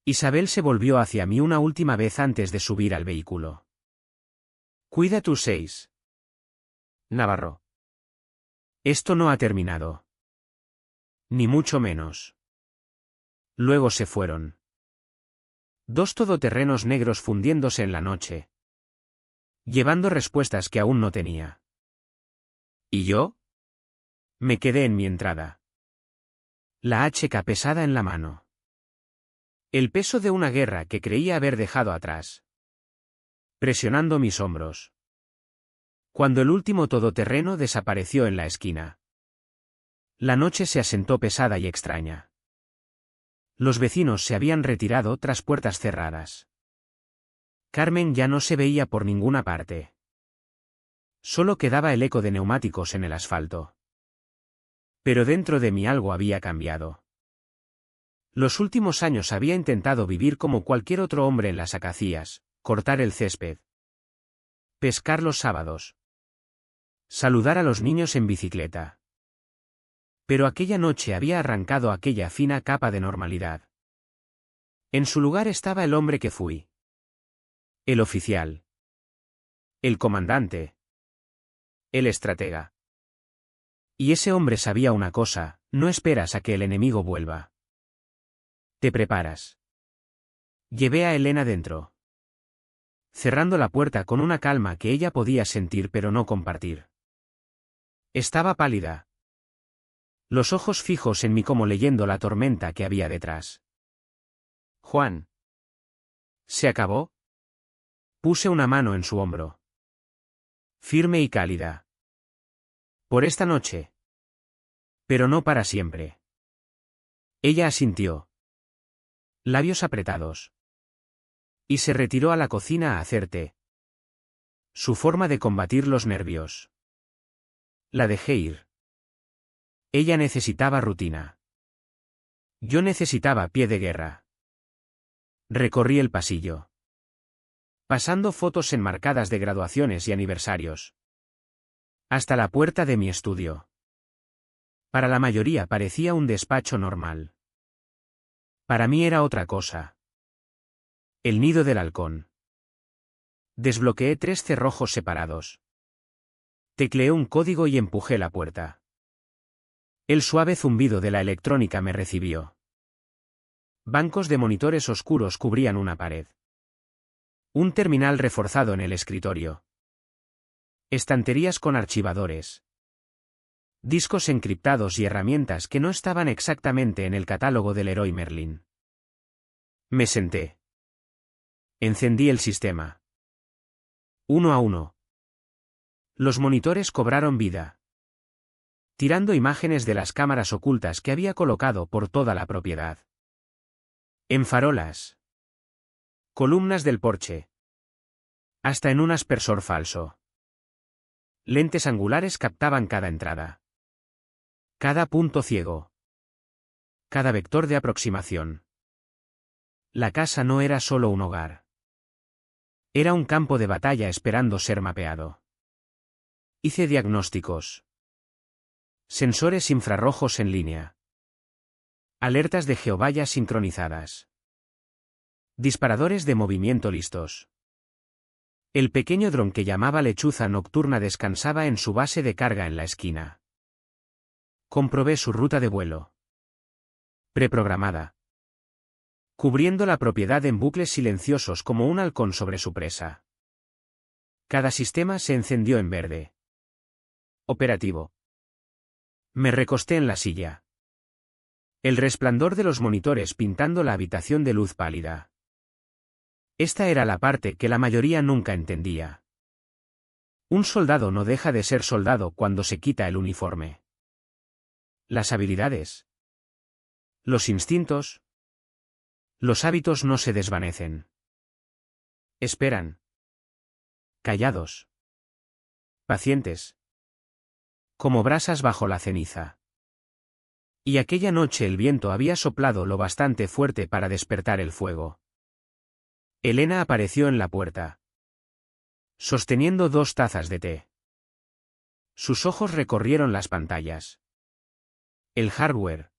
Speaker 1: Isabel se volvió hacia mí una última vez antes de subir al vehículo. Cuida tus 6. Navarro. Esto no ha terminado. Ni mucho menos. Luego se fueron. 2 todoterrenos negros fundiéndose en la noche. Llevando respuestas que aún no tenía. ¿Y yo? Me quedé en mi entrada. La HK pesada en la mano. El peso de una guerra que creía haber dejado atrás. Presionando mis hombros. Cuando el último todoterreno desapareció en la esquina. La noche se asentó pesada y extraña. Los vecinos se habían retirado tras puertas cerradas. Carmen ya no se veía por ninguna parte. Solo quedaba el eco de neumáticos en el asfalto. Pero dentro de mí algo había cambiado. Los últimos años había intentado vivir como cualquier otro hombre en las acacias, cortar el césped, pescar los sábados, saludar a los niños en bicicleta. Pero aquella noche había arrancado aquella fina capa de normalidad. En su lugar estaba el hombre que fui. El oficial. El comandante. El estratega. Y ese hombre sabía una cosa: no esperas a que el enemigo vuelva. Te preparas. Llevé a Elena dentro, cerrando la puerta con una calma que ella podía sentir pero no compartir. Estaba pálida, los ojos fijos en mí como leyendo la tormenta que había detrás. Juan. ¿Se acabó? Puse una mano en su hombro. Firme y cálida. Por esta noche. Pero no para siempre. Ella asintió. Labios apretados. Y se retiró a la cocina a hacer té. Su forma de combatir los nervios. La dejé ir. Ella necesitaba rutina. Yo necesitaba pie de guerra. Recorrí el pasillo, pasando fotos enmarcadas de graduaciones y aniversarios, hasta la puerta de mi estudio. Para la mayoría parecía un despacho normal. Para mí era otra cosa. El nido del halcón. Desbloqueé 3 cerrojos separados. Tecleé un código y empujé la puerta. El suave zumbido de la electrónica me recibió. Bancos de monitores oscuros cubrían una pared. Un terminal reforzado en el escritorio. Estanterías con archivadores. Discos encriptados y herramientas que no estaban exactamente en el catálogo del Leroy Merlin. Me senté. Encendí el sistema. 1 a 1. Los monitores cobraron vida, tirando imágenes de las cámaras ocultas que había colocado por toda la propiedad. En farolas. Columnas del porche. Hasta en un aspersor falso. Lentes angulares captaban cada entrada. Cada punto ciego. Cada vector de aproximación. La casa no era solo un hogar. Era un campo de batalla esperando ser mapeado. Hice diagnósticos. Sensores infrarrojos en línea. Alertas de geovalla sincronizadas. Disparadores de movimiento listos. El pequeño dron que llamaba lechuza nocturna descansaba en su base de carga en la esquina. Comprobé su ruta de vuelo. Preprogramada. Cubriendo la propiedad en bucles silenciosos como un halcón sobre su presa. Cada sistema se encendió en verde. Operativo. Me recosté en la silla. El resplandor de los monitores pintando la habitación de luz pálida. Esta era la parte que la mayoría nunca entendía. Un soldado no deja de ser soldado cuando se quita el uniforme. Las habilidades. Los instintos. Los hábitos no se desvanecen. Esperan. Callados. Pacientes. Como brasas bajo la ceniza. Y aquella noche el viento había soplado lo bastante fuerte para despertar el fuego. Elena apareció en la puerta, sosteniendo 2 tazas de té. Sus ojos recorrieron las pantallas. El hardware.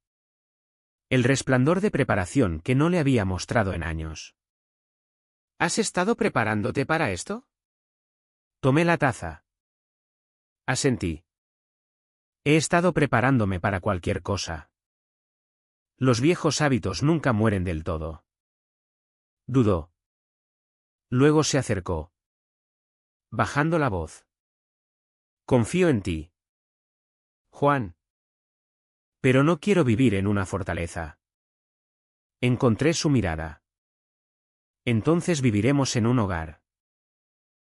Speaker 1: El resplandor de preparación que no le había mostrado en años. ¿Has estado preparándote para esto? Tomé la taza. Asentí. He estado preparándome para cualquier cosa. Los viejos hábitos nunca mueren del todo. Dudó. Luego se acercó, bajando la voz. Confío en ti, Juan. Pero no quiero vivir en una fortaleza. Encontré su mirada. Entonces viviremos en un hogar.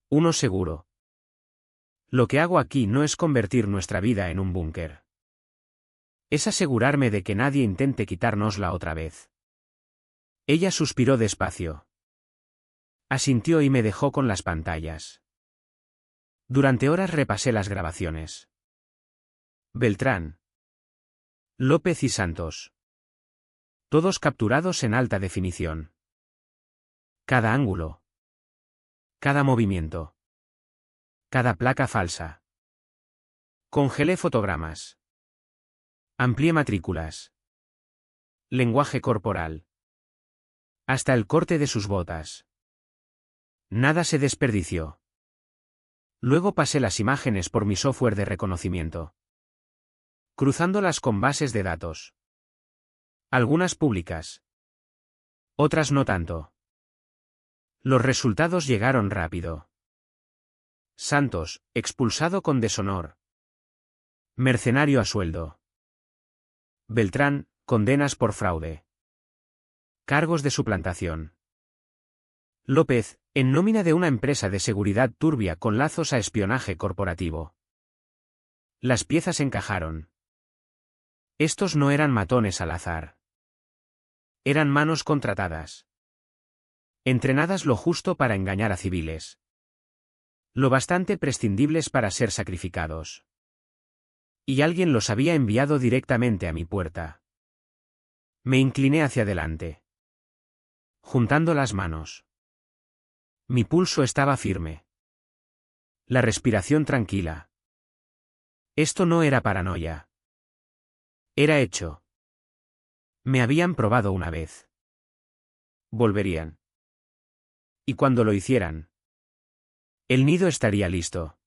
Speaker 1: Uno seguro. Lo que hago aquí no es convertir nuestra vida en un búnker. Es asegurarme de que nadie intente quitárnosla otra vez. Ella suspiró despacio. Asintió y me dejó con las pantallas. Durante horas repasé las grabaciones. Beltrán, López y Santos. Todos capturados en alta definición. Cada ángulo. Cada movimiento. Cada placa falsa. Congelé fotogramas. Amplié matrículas. Lenguaje corporal. Hasta el corte de sus botas. Nada se desperdició. Luego pasé las imágenes por mi software de reconocimiento, cruzándolas con bases de datos. Algunas públicas. Otras no tanto. Los resultados llegaron rápido. Santos, expulsado con deshonor. Mercenario a sueldo. Beltrán, condenas por fraude. Cargos de suplantación. López, en nómina de una empresa de seguridad turbia con lazos a espionaje corporativo. Las piezas encajaron. Estos no eran matones al azar. Eran manos contratadas. Entrenadas lo justo para engañar a civiles. Lo bastante prescindibles para ser sacrificados. Y alguien los había enviado directamente a mi puerta. Me incliné hacia adelante, juntando las manos. Mi pulso estaba firme. La respiración tranquila. Esto no era paranoia. Era hecho. Me habían probado una vez. Volverían. Y cuando lo hicieran, el nido estaría listo.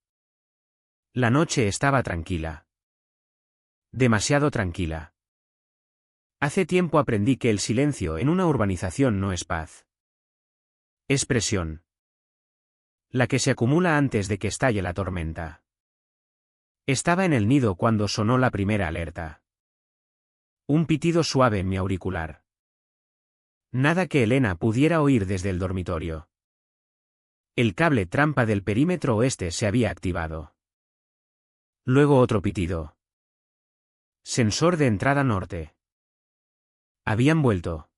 Speaker 1: La noche estaba tranquila. Demasiado tranquila. Hace tiempo aprendí que el silencio en una urbanización no es paz. Es presión. La que se acumula antes de que estalle la tormenta. Estaba en el nido cuando sonó la primera alerta. Un pitido suave en mi auricular. Nada que Elena pudiera oír desde el dormitorio. El cable trampa del perímetro oeste se había activado. Luego otro pitido. Sensor de entrada norte. Habían vuelto.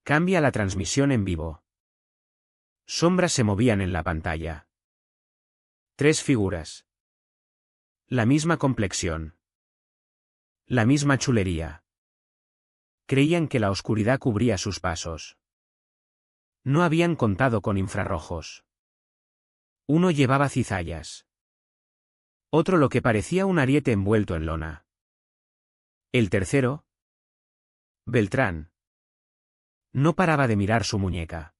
Speaker 1: Cambia la transmisión en vivo. Sombras se movían en la pantalla. 3 figuras. La misma complexión. La misma chulería. Creían que la oscuridad cubría sus pasos. No habían contado con infrarrojos. Uno llevaba cizallas. Otro lo que parecía un ariete envuelto en lona. El tercero, Beltrán, no paraba de mirar su muñeca,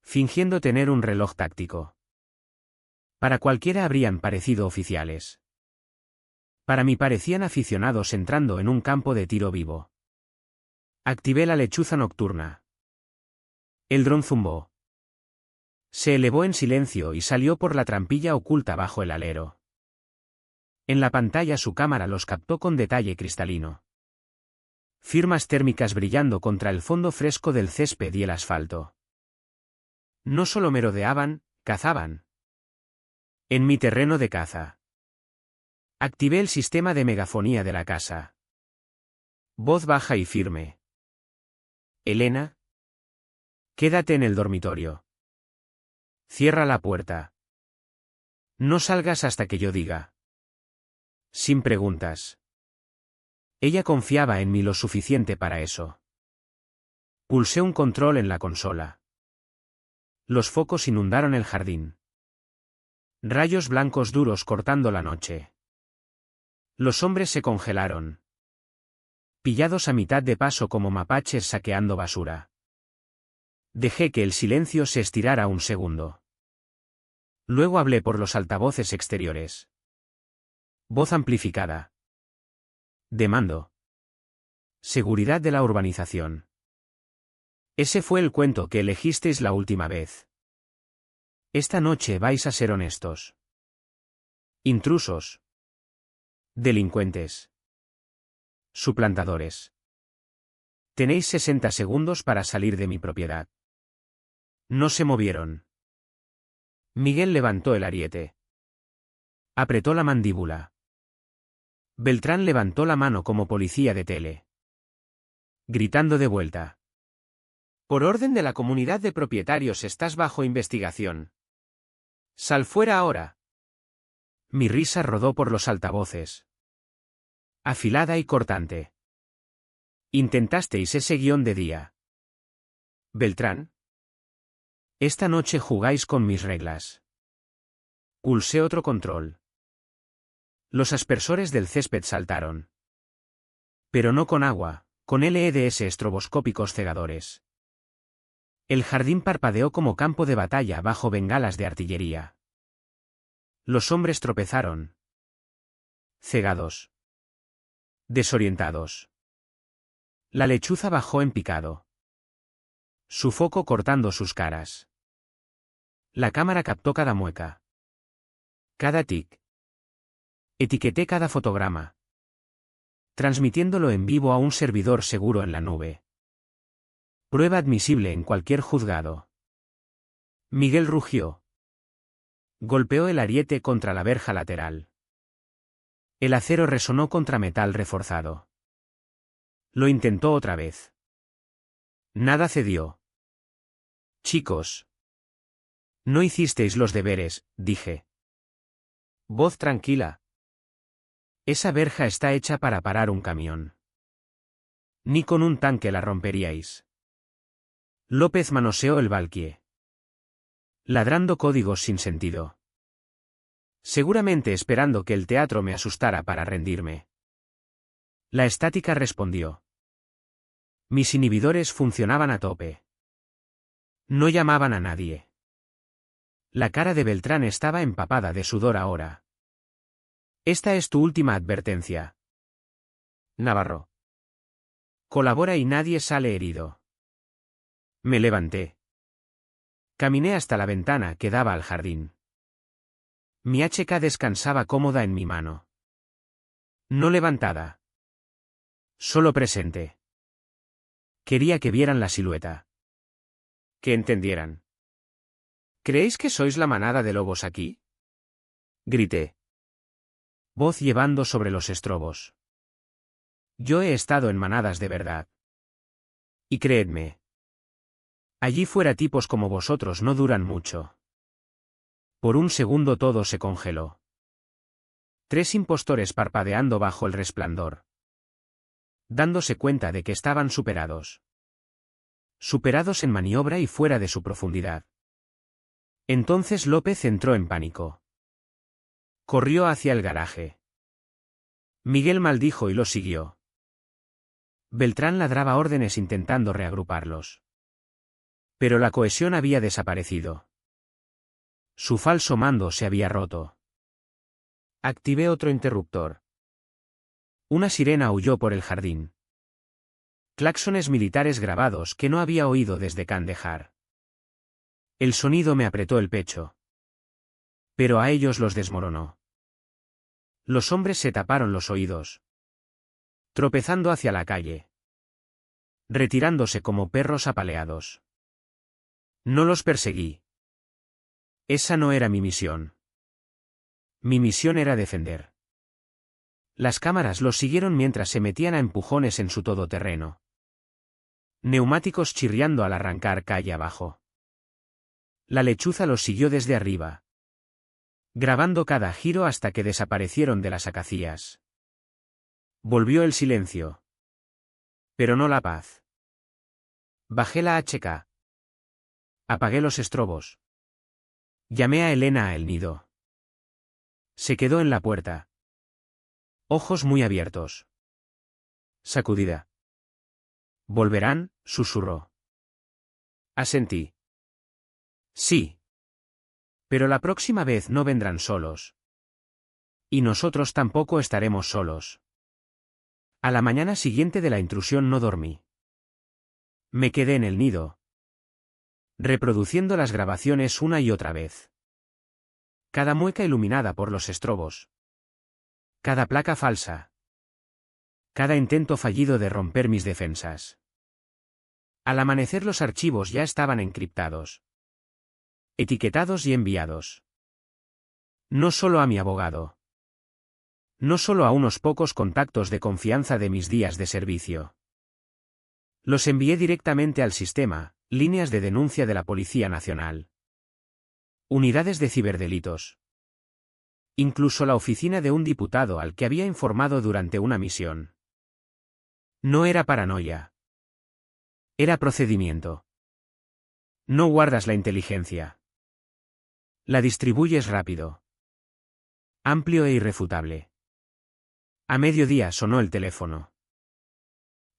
Speaker 1: fingiendo tener un reloj táctico. Para cualquiera habrían parecido oficiales. Para mí parecían aficionados entrando en un campo de tiro vivo. Activé la lechuza nocturna. El dron zumbó. Se elevó en silencio y salió por la trampilla oculta bajo el alero. En la pantalla su cámara los captó con detalle cristalino. Firmas térmicas brillando contra el fondo fresco del césped y el asfalto. No solo merodeaban, cazaban. En mi terreno de caza. Activé el sistema de megafonía de la casa. Voz baja y firme. Elena. Quédate en el dormitorio. Cierra la puerta. No salgas hasta que yo diga. Sin preguntas. Ella confiaba en mí lo suficiente para eso. Pulsé un control en la consola. Los focos inundaron el jardín. Rayos blancos duros cortando la noche. Los hombres se congelaron. Pillados a mitad de paso como mapaches saqueando basura. Dejé que el silencio se estirara un segundo. Luego hablé por los altavoces exteriores. Voz amplificada. De mando. Seguridad de la urbanización. Ese fue el cuento que elegisteis la última vez. Esta noche vais a ser honestos. Intrusos. Delincuentes. Suplantadores. Tenéis 60 segundos para salir de mi propiedad. No se movieron. Miguel levantó el ariete. Apretó la mandíbula. Beltrán levantó la mano como policía de tele. Gritando de vuelta. Por orden de la comunidad de propietarios estás bajo investigación. Sal fuera ahora. Mi risa rodó por los altavoces. Afilada y cortante. Intentasteis ese guión de día. Beltrán. Esta noche jugáis con mis reglas. Pulsé otro control. Los aspersores del césped saltaron. Pero no con agua, con LEDs estroboscópicos cegadores. El jardín parpadeó como campo de batalla bajo bengalas de artillería. Los hombres tropezaron. Cegados. Desorientados. La lechuza bajó en picado. Su foco cortando sus caras. La cámara captó cada mueca. Cada tic. Etiqueté cada fotograma. Transmitiéndolo en vivo a un servidor seguro en la nube. Prueba admisible en cualquier juzgado. Miguel rugió. Golpeó el ariete contra la verja lateral. El acero resonó contra metal reforzado. Lo intentó otra vez. Nada cedió. Chicos. No hicisteis los deberes, dije. Voz tranquila. Esa verja está hecha para parar un camión. Ni con un tanque la romperíais. López manoseó el valquie. Ladrando códigos sin sentido. Seguramente esperando que el teatro me asustara para rendirme. La estática respondió. Mis inhibidores funcionaban a tope. No llamaban a nadie. La cara de Beltrán estaba empapada de sudor ahora. Esta es tu última advertencia. Navarro. Colabora y nadie sale herido. Me levanté. Caminé hasta la ventana que daba al jardín. Mi HK descansaba cómoda en mi mano. No levantada. Solo presente. Quería que vieran la silueta. Que entendieran. ¿Creéis que sois la manada de lobos aquí? Grité. Voz llevando sobre los estrobos. Yo he estado en manadas de verdad. Y creedme. Allí fuera tipos como vosotros no duran mucho. Por un segundo todo se congeló. 3 impostores parpadeando bajo el resplandor. Dándose cuenta de que estaban superados. Superados en maniobra y fuera de su profundidad. Entonces López entró en pánico. Corrió hacia el garaje. Miguel maldijo y lo siguió. Beltrán ladraba órdenes intentando reagruparlos. Pero la cohesión había desaparecido. Su falso mando se había roto. Activé otro interruptor. Una sirena aulló por el jardín. Claxones militares grabados que no había oído desde Kandahar. El sonido me apretó el pecho. Pero a ellos los desmoronó. Los hombres se taparon los oídos. Tropezando hacia la calle. Retirándose como perros apaleados. No los perseguí. Esa no era mi misión. Mi misión era defender. Las cámaras los siguieron mientras se metían a empujones en su todoterreno. Neumáticos chirriando al arrancar calle abajo. La lechuza los siguió desde arriba. Grabando cada giro hasta que desaparecieron de las acacias. Volvió el silencio. Pero no la paz. Bajé la HK. Apagué los estrobos. Llamé a Elena a el nido. Se quedó en la puerta. Ojos muy abiertos. Sacudida. ¿Volverán?, susurró. Asentí. Sí. Pero la próxima vez no vendrán solos. Y nosotros tampoco estaremos solos. A la mañana siguiente de la intrusión no dormí. Me quedé en el nido. Reproduciendo las grabaciones una y otra vez. Cada mueca iluminada por los estrobos. Cada placa falsa. Cada intento fallido de romper mis defensas. Al amanecer los archivos ya estaban encriptados. Etiquetados y enviados. No solo a mi abogado. No solo a unos pocos contactos de confianza de mis días de servicio. Los envié directamente al sistema, líneas de denuncia de la Policía Nacional. Unidades de ciberdelitos. Incluso la oficina de un diputado al que había informado durante una misión. No era paranoia. Era procedimiento. No guardas la inteligencia. La distribuyes rápido. Amplio e irrefutable. A mediodía sonó el teléfono.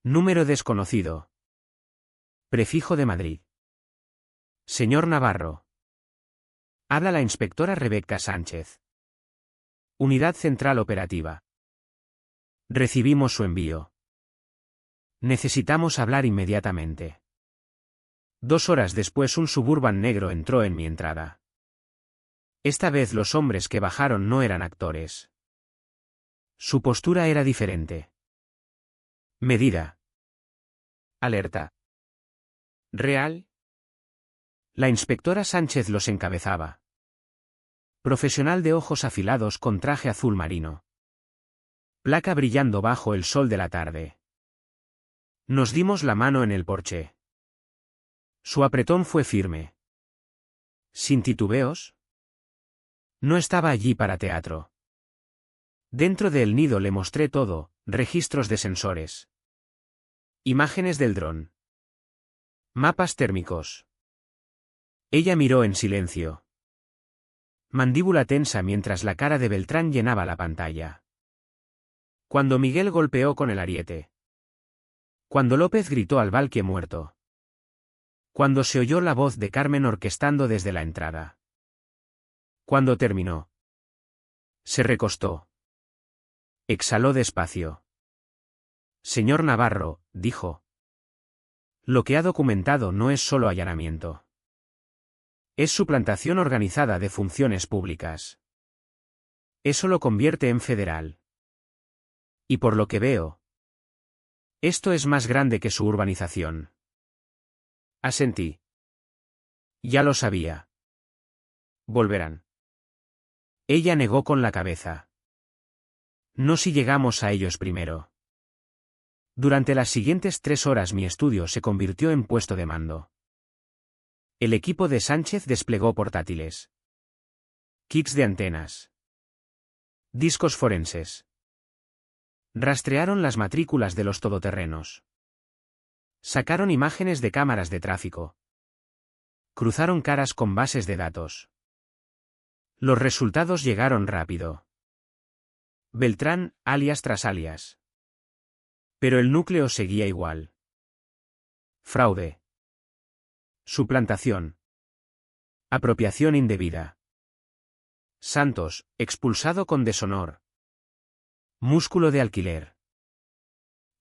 Speaker 1: Número desconocido. Prefijo de Madrid. Señor Navarro. Habla la inspectora Rebeca Sánchez. Unidad Central Operativa. Recibimos su envío. Necesitamos hablar inmediatamente. 2 horas después un Suburban negro entró en mi entrada. Esta vez los hombres que bajaron no eran actores. Su postura era diferente. Medida. Alerta. ¿Real? La inspectora Sánchez los encabezaba. Profesional de ojos afilados con traje azul marino. Placa brillando bajo el sol de la tarde. Nos dimos la mano en el porche. Su apretón fue firme. ¿Sin titubeos? No estaba allí para teatro. Dentro del nido le mostré todo, registros de sensores. Imágenes del dron. Mapas térmicos. Ella miró en silencio. Mandíbula tensa mientras la cara de Beltrán llenaba la pantalla. Cuando Miguel golpeó con el ariete. Cuando López gritó al Valque muerto. Cuando se oyó la voz de Carmen orquestando desde la entrada. Cuando terminó. Se recostó. Exhaló despacio. Señor Navarro, dijo. Lo que ha documentado no es solo allanamiento. Es suplantación organizada de funciones públicas. Eso lo convierte en federal. Y por lo que veo, esto es más grande que su urbanización. Asentí. Ya lo sabía. Volverán. Ella negó con la cabeza. No si llegamos a ellos primero. Durante las siguientes 3 horas mi estudio se convirtió en puesto de mando. El equipo de Sánchez desplegó portátiles. Kits de antenas. Discos forenses. Rastrearon las matrículas de los todoterrenos. Sacaron imágenes de cámaras de tráfico. Cruzaron caras con bases de datos. Los resultados llegaron rápido. Beltrán, alias tras alias. Pero el núcleo seguía igual. Fraude. Suplantación. Apropiación indebida. Santos, expulsado con deshonor. Músculo de alquiler.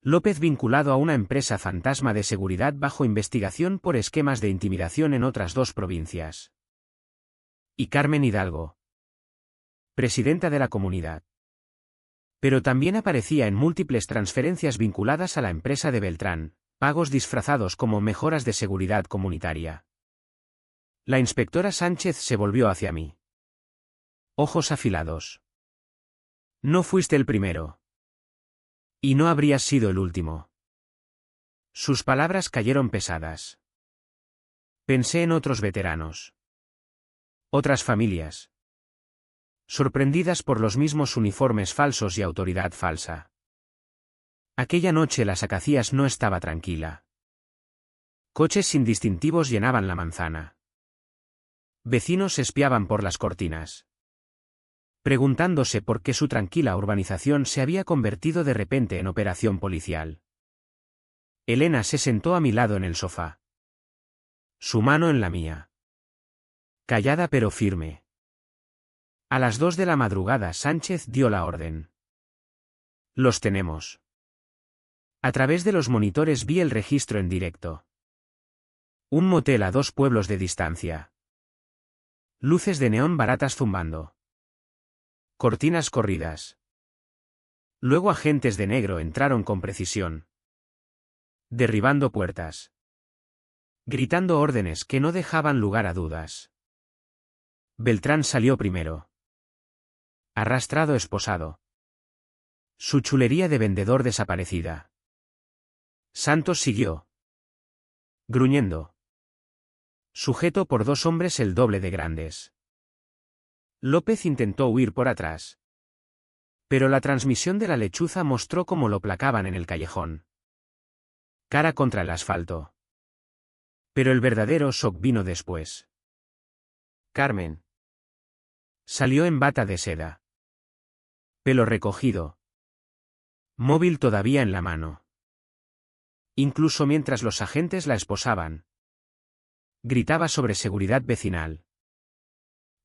Speaker 1: López vinculado a una empresa fantasma de seguridad bajo investigación por esquemas de intimidación en otras 2 provincias. Y Carmen Hidalgo. Presidenta de la comunidad. Pero también aparecía en múltiples transferencias vinculadas a la empresa de Beltrán, pagos disfrazados como mejoras de seguridad comunitaria. La inspectora Sánchez se volvió hacia mí. Ojos afilados. No fuiste el primero. Y no habrías sido el último. Sus palabras cayeron pesadas. Pensé en otros veteranos. Otras familias. Sorprendidas por los mismos uniformes falsos y autoridad falsa. Aquella noche las Acacias no estaba tranquila. Coches sin distintivos llenaban la manzana. Vecinos espiaban por las cortinas. Preguntándose por qué su tranquila urbanización se había convertido de repente en operación policial. Elena se sentó a mi lado en el sofá. Su mano en la mía. Callada pero firme. A las 2 de la madrugada Sánchez dio la orden. Los tenemos. A través de los monitores vi el registro en directo. Un motel a 2 pueblos de distancia. Luces de neón baratas zumbando. Cortinas corridas. Luego agentes de negro entraron con precisión. Derribando puertas. Gritando órdenes que no dejaban lugar a dudas. Beltrán salió primero. Arrastrado esposado. Su chulería de vendedor desaparecida. Santos siguió. Gruñendo. Sujeto por 2 hombres el doble de grandes. López intentó huir por atrás. Pero la transmisión de la lechuza mostró cómo lo placaban en el callejón. Cara contra el asfalto. Pero el verdadero shock vino después. Carmen. Salió en bata de seda. Pelo recogido. Móvil todavía en la mano. Incluso mientras los agentes la esposaban. Gritaba sobre seguridad vecinal.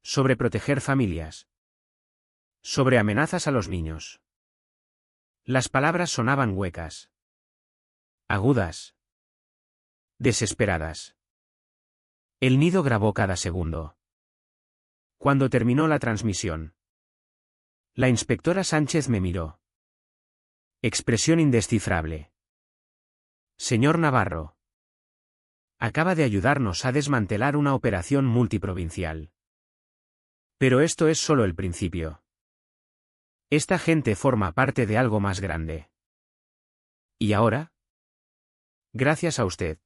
Speaker 1: Sobre proteger familias. Sobre amenazas a los niños. Las palabras sonaban huecas. Agudas. Desesperadas. El nido grabó cada segundo. Cuando terminó la transmisión, la inspectora Sánchez me miró. Expresión indescifrable. Señor Navarro. Acaba de ayudarnos a desmantelar una operación multiprovincial. Pero esto es solo el principio. Esta gente forma parte de algo más grande. ¿Y ahora? Gracias a usted.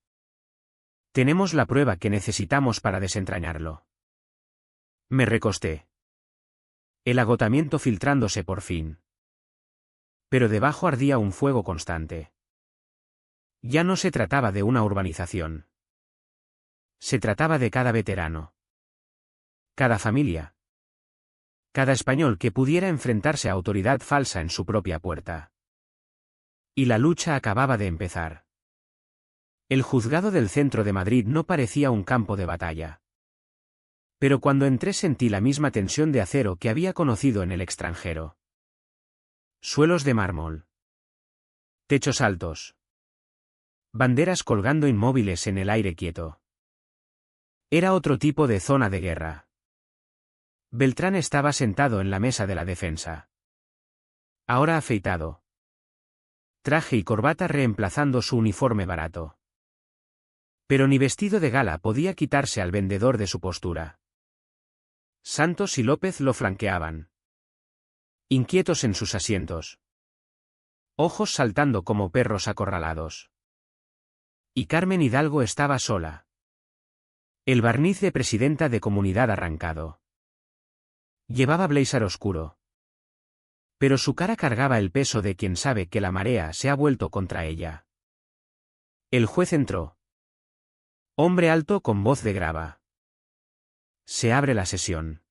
Speaker 1: Tenemos la prueba que necesitamos para desentrañarlo. Me recosté. El agotamiento filtrándose por fin. Pero debajo ardía un fuego constante. Ya no se trataba de una urbanización. Se trataba de cada veterano. Cada familia. Cada español que pudiera enfrentarse a autoridad falsa en su propia puerta. Y la lucha acababa de empezar. El juzgado del centro de Madrid no parecía un campo de batalla. Pero cuando entré sentí la misma tensión de acero que había conocido en el extranjero. Suelos de mármol. Techos altos. Banderas colgando inmóviles en el aire quieto. Era otro tipo de zona de guerra. Beltrán estaba sentado en la mesa de la defensa. Ahora afeitado. Traje y corbata reemplazando su uniforme barato. Pero ni vestido de gala podía quitarse al vendedor de su postura. Santos y López lo flanqueaban. Inquietos en sus asientos. Ojos saltando como perros acorralados. Y Carmen Hidalgo estaba sola. El barniz de presidenta de comunidad arrancado. Llevaba blazer oscuro. Pero su cara cargaba el peso de quien sabe que la marea se ha vuelto contra ella. El juez entró. Hombre alto con voz de grava. Se abre la sesión.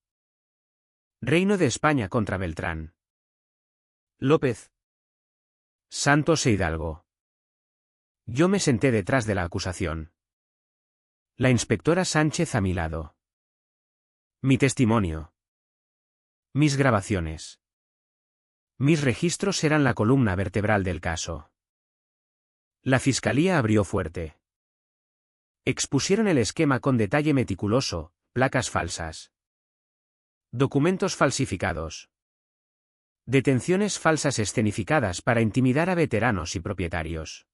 Speaker 1: Reino de España contra Beltrán. López. Santos e Hidalgo. Yo me senté detrás de la acusación. La inspectora Sánchez a mi lado. Mi testimonio. Mis grabaciones. Mis registros eran la columna vertebral del caso. La fiscalía abrió fuerte. Expusieron el esquema con detalle meticuloso, placas falsas. Documentos falsificados. Detenciones falsas escenificadas para intimidar a veteranos y propietarios.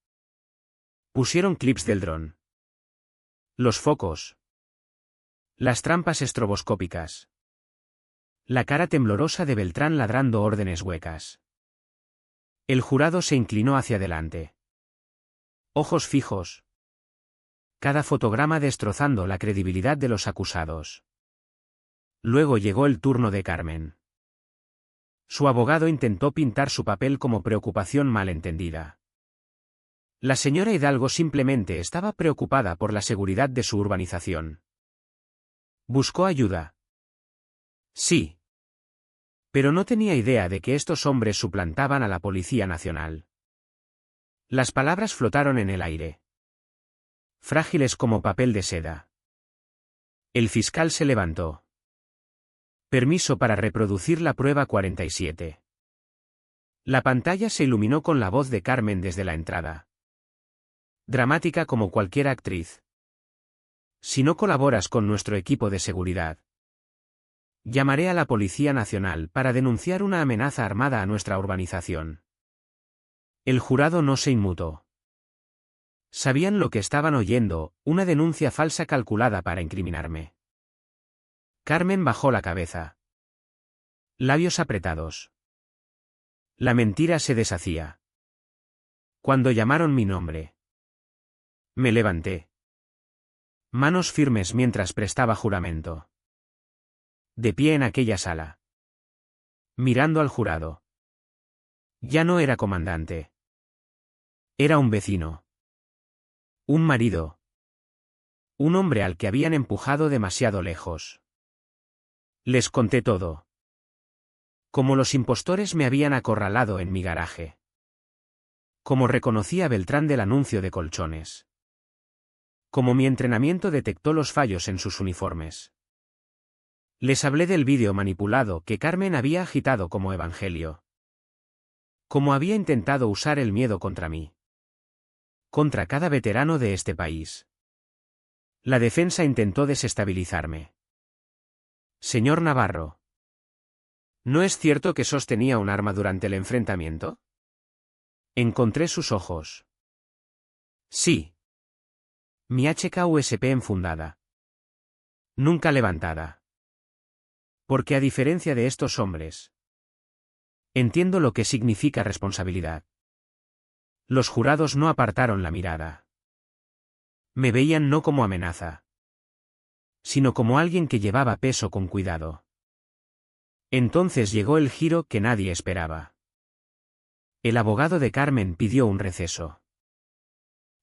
Speaker 1: Pusieron clips del dron. Los focos. Las trampas estroboscópicas. La cara temblorosa de Beltrán ladrando órdenes huecas. El jurado se inclinó hacia adelante. Ojos fijos. Cada fotograma destrozando la credibilidad de los acusados. Luego llegó el turno de Carmen. Su abogado intentó pintar su papel como preocupación malentendida. La señora Hidalgo simplemente estaba preocupada por la seguridad de su urbanización. ¿Buscó ayuda? Sí. Pero no tenía idea de que estos hombres suplantaban a la Policía Nacional. Las palabras flotaron en el aire. Frágiles como papel de seda. El fiscal se levantó. Permiso para reproducir la prueba 47. La pantalla se iluminó con la voz de Carmen desde la entrada. Dramática como cualquier actriz. Si no colaboras con nuestro equipo de seguridad, llamaré a la Policía Nacional para denunciar una amenaza armada a nuestra urbanización. El jurado no se inmutó. Sabían lo que estaban oyendo, una denuncia falsa calculada para incriminarme. Carmen bajó la cabeza. Labios apretados. La mentira se deshacía. Cuando llamaron mi nombre, me levanté. Manos firmes mientras prestaba juramento. De pie en aquella sala. Mirando al jurado. Ya no era comandante. Era un vecino. Un marido. Un hombre al que habían empujado demasiado lejos. Les conté todo. Como los impostores me habían acorralado en mi garaje. Como reconocí a Beltrán del anuncio de colchones. Como mi entrenamiento detectó los fallos en sus uniformes. Les hablé del vídeo manipulado que Carmen había agitado como evangelio. Cómo había intentado usar el miedo contra mí. Contra cada veterano de este país. La defensa intentó desestabilizarme. Señor Navarro. ¿No es cierto que sostenía un arma durante el enfrentamiento? Encontré sus ojos. Sí. Mi HKUSP enfundada. Nunca levantada. Porque a diferencia de estos hombres, entiendo lo que significa responsabilidad. Los jurados no apartaron la mirada. Me veían no como amenaza, sino como alguien que llevaba peso con cuidado. Entonces llegó el giro que nadie esperaba. El abogado de Carmen pidió un receso.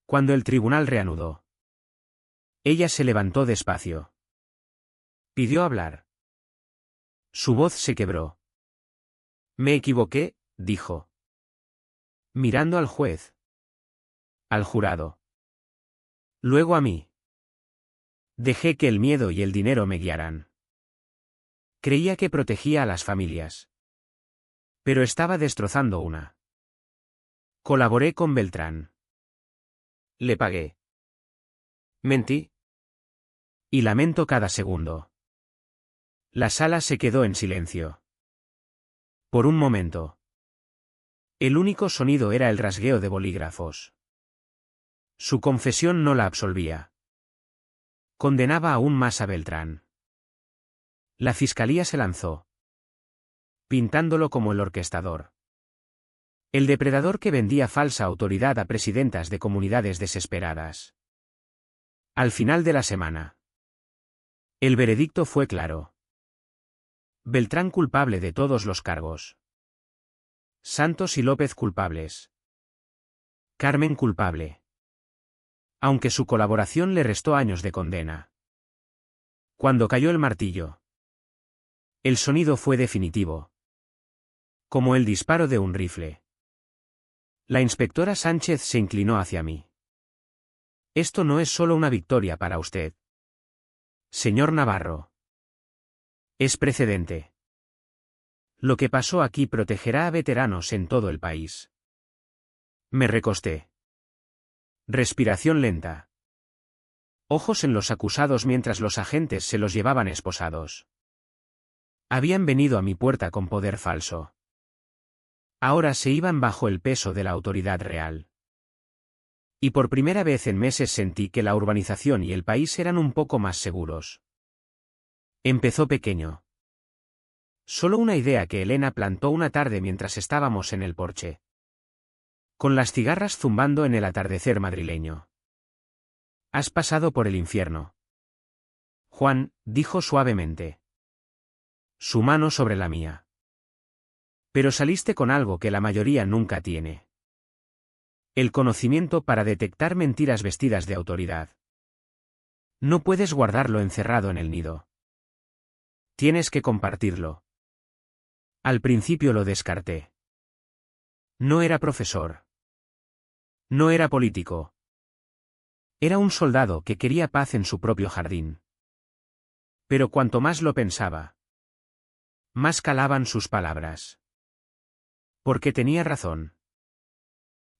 Speaker 1: Cuando el tribunal reanudó, ella se levantó despacio. Pidió hablar. Su voz se quebró. Me equivoqué, dijo. Mirando al juez. Al jurado. Luego a mí. Dejé que el miedo y el dinero me guiaran. Creía que protegía a las familias. Pero estaba destrozando una. Colaboré con Beltrán. Le pagué. Mentí. Y lamento cada segundo. La sala se quedó en silencio. Por un momento. El único sonido era el rasgueo de bolígrafos. Su confesión no la absolvía. Condenaba aún más a Beltrán. La fiscalía se lanzó, pintándolo como el orquestador. El depredador que vendía falsa autoridad a presidentas de comunidades desesperadas. Al final de la semana, el veredicto fue claro. Beltrán culpable de todos los cargos. Santos y López culpables. Carmen culpable. Aunque su colaboración le restó años de condena. Cuando cayó el martillo, el sonido fue definitivo. Como el disparo de un rifle. La inspectora Sánchez se inclinó hacia mí. Esto no es solo una victoria para usted. Señor Navarro. Es precedente. Lo que pasó aquí protegerá a veteranos en todo el país. Me recosté. Respiración lenta. Ojos en los acusados mientras los agentes se los llevaban esposados. Habían venido a mi puerta con poder falso. Ahora se iban bajo el peso de la autoridad real. Y por primera vez en meses sentí que la urbanización y el país eran un poco más seguros. Empezó pequeño. Solo una idea que Elena plantó una tarde mientras estábamos en el porche. Con las cigarras zumbando en el atardecer madrileño. Has pasado por el infierno. Juan, dijo suavemente. Su mano sobre la mía. Pero saliste con algo que la mayoría nunca tiene. El conocimiento para detectar mentiras vestidas de autoridad. No puedes guardarlo encerrado en el nido. Tienes que compartirlo. Al principio lo descarté. No era profesor. No era político. Era un soldado que quería paz en su propio jardín. Pero cuanto más lo pensaba, más calaban sus palabras. Porque tenía razón.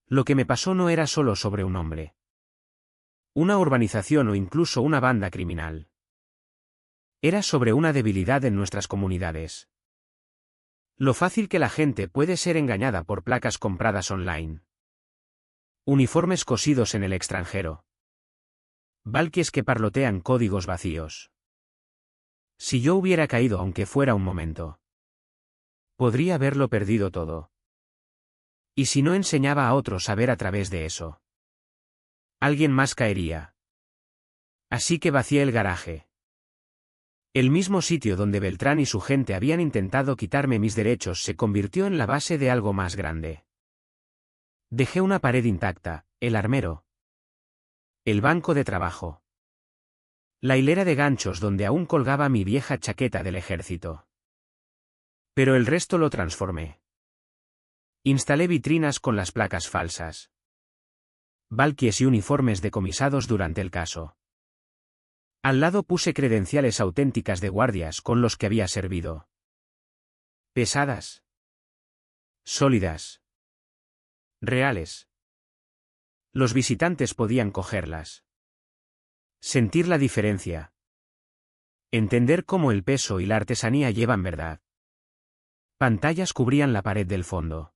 Speaker 1: Lo que me pasó no era solo sobre un hombre. Una urbanización o incluso una banda criminal. Era sobre una debilidad en nuestras comunidades. Lo fácil que la gente puede ser engañada por placas compradas online. Uniformes cosidos en el extranjero. Valquies que parlotean códigos vacíos. Si yo hubiera caído aunque fuera un momento, podría haberlo perdido todo. Y si no enseñaba a otros a ver a través de eso, alguien más caería. Así que vacié el garaje. El mismo sitio donde Beltrán y su gente habían intentado quitarme mis derechos se convirtió en la base de algo más grande. Dejé una pared intacta, el armero. El banco de trabajo. La hilera de ganchos donde aún colgaba mi vieja chaqueta del ejército. Pero el resto lo transformé. Instalé vitrinas con las placas falsas. Valquies y uniformes decomisados durante el caso. Al lado puse credenciales auténticas de guardias con los que había servido. Pesadas. Sólidas. Reales. Los visitantes podían cogerlas. Sentir la diferencia. Entender cómo el peso y la artesanía llevan verdad. Pantallas cubrían la pared del fondo,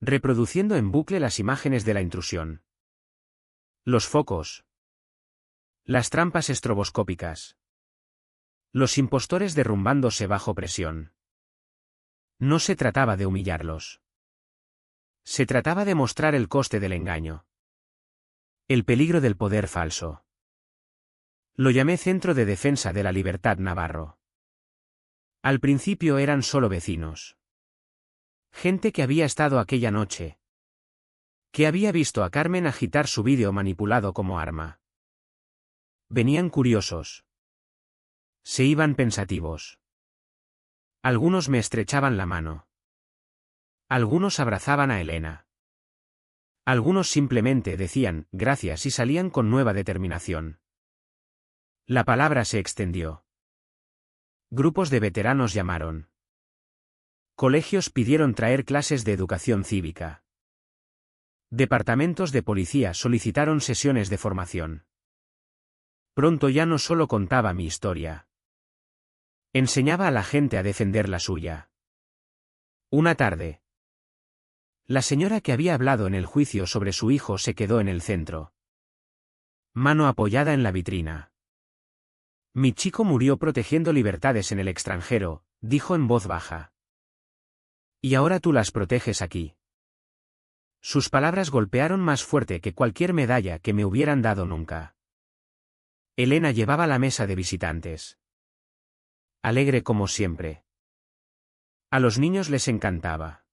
Speaker 1: reproduciendo en bucle las imágenes de la intrusión. Los focos. Las trampas estroboscópicas. Los impostores derrumbándose bajo presión. No se trataba de humillarlos. Se trataba de mostrar el coste del engaño. El peligro del poder falso. Lo llamé Centro de Defensa de la Libertad Navarro. Al principio eran solo vecinos. Gente que había estado aquella noche. Que había visto a Carmen agitar su vídeo manipulado como arma. Venían curiosos. Se iban pensativos. Algunos me estrechaban la mano. Algunos abrazaban a Elena. Algunos simplemente decían gracias y salían con nueva determinación. La palabra se extendió. Grupos de veteranos llamaron. Colegios pidieron traer clases de educación cívica. Departamentos de policía solicitaron sesiones de formación. Pronto ya no solo contaba mi historia. Enseñaba a la gente a defender la suya. Una tarde. La señora que había hablado en el juicio sobre su hijo se quedó en el centro. Mano apoyada en la vitrina. Mi chico murió protegiendo libertades en el extranjero, dijo en voz baja. Y ahora tú las proteges aquí. Sus palabras golpearon más fuerte que cualquier medalla que me hubieran dado nunca. Elena llevaba la mesa de visitantes. Alegre como siempre. A los niños les encantaba.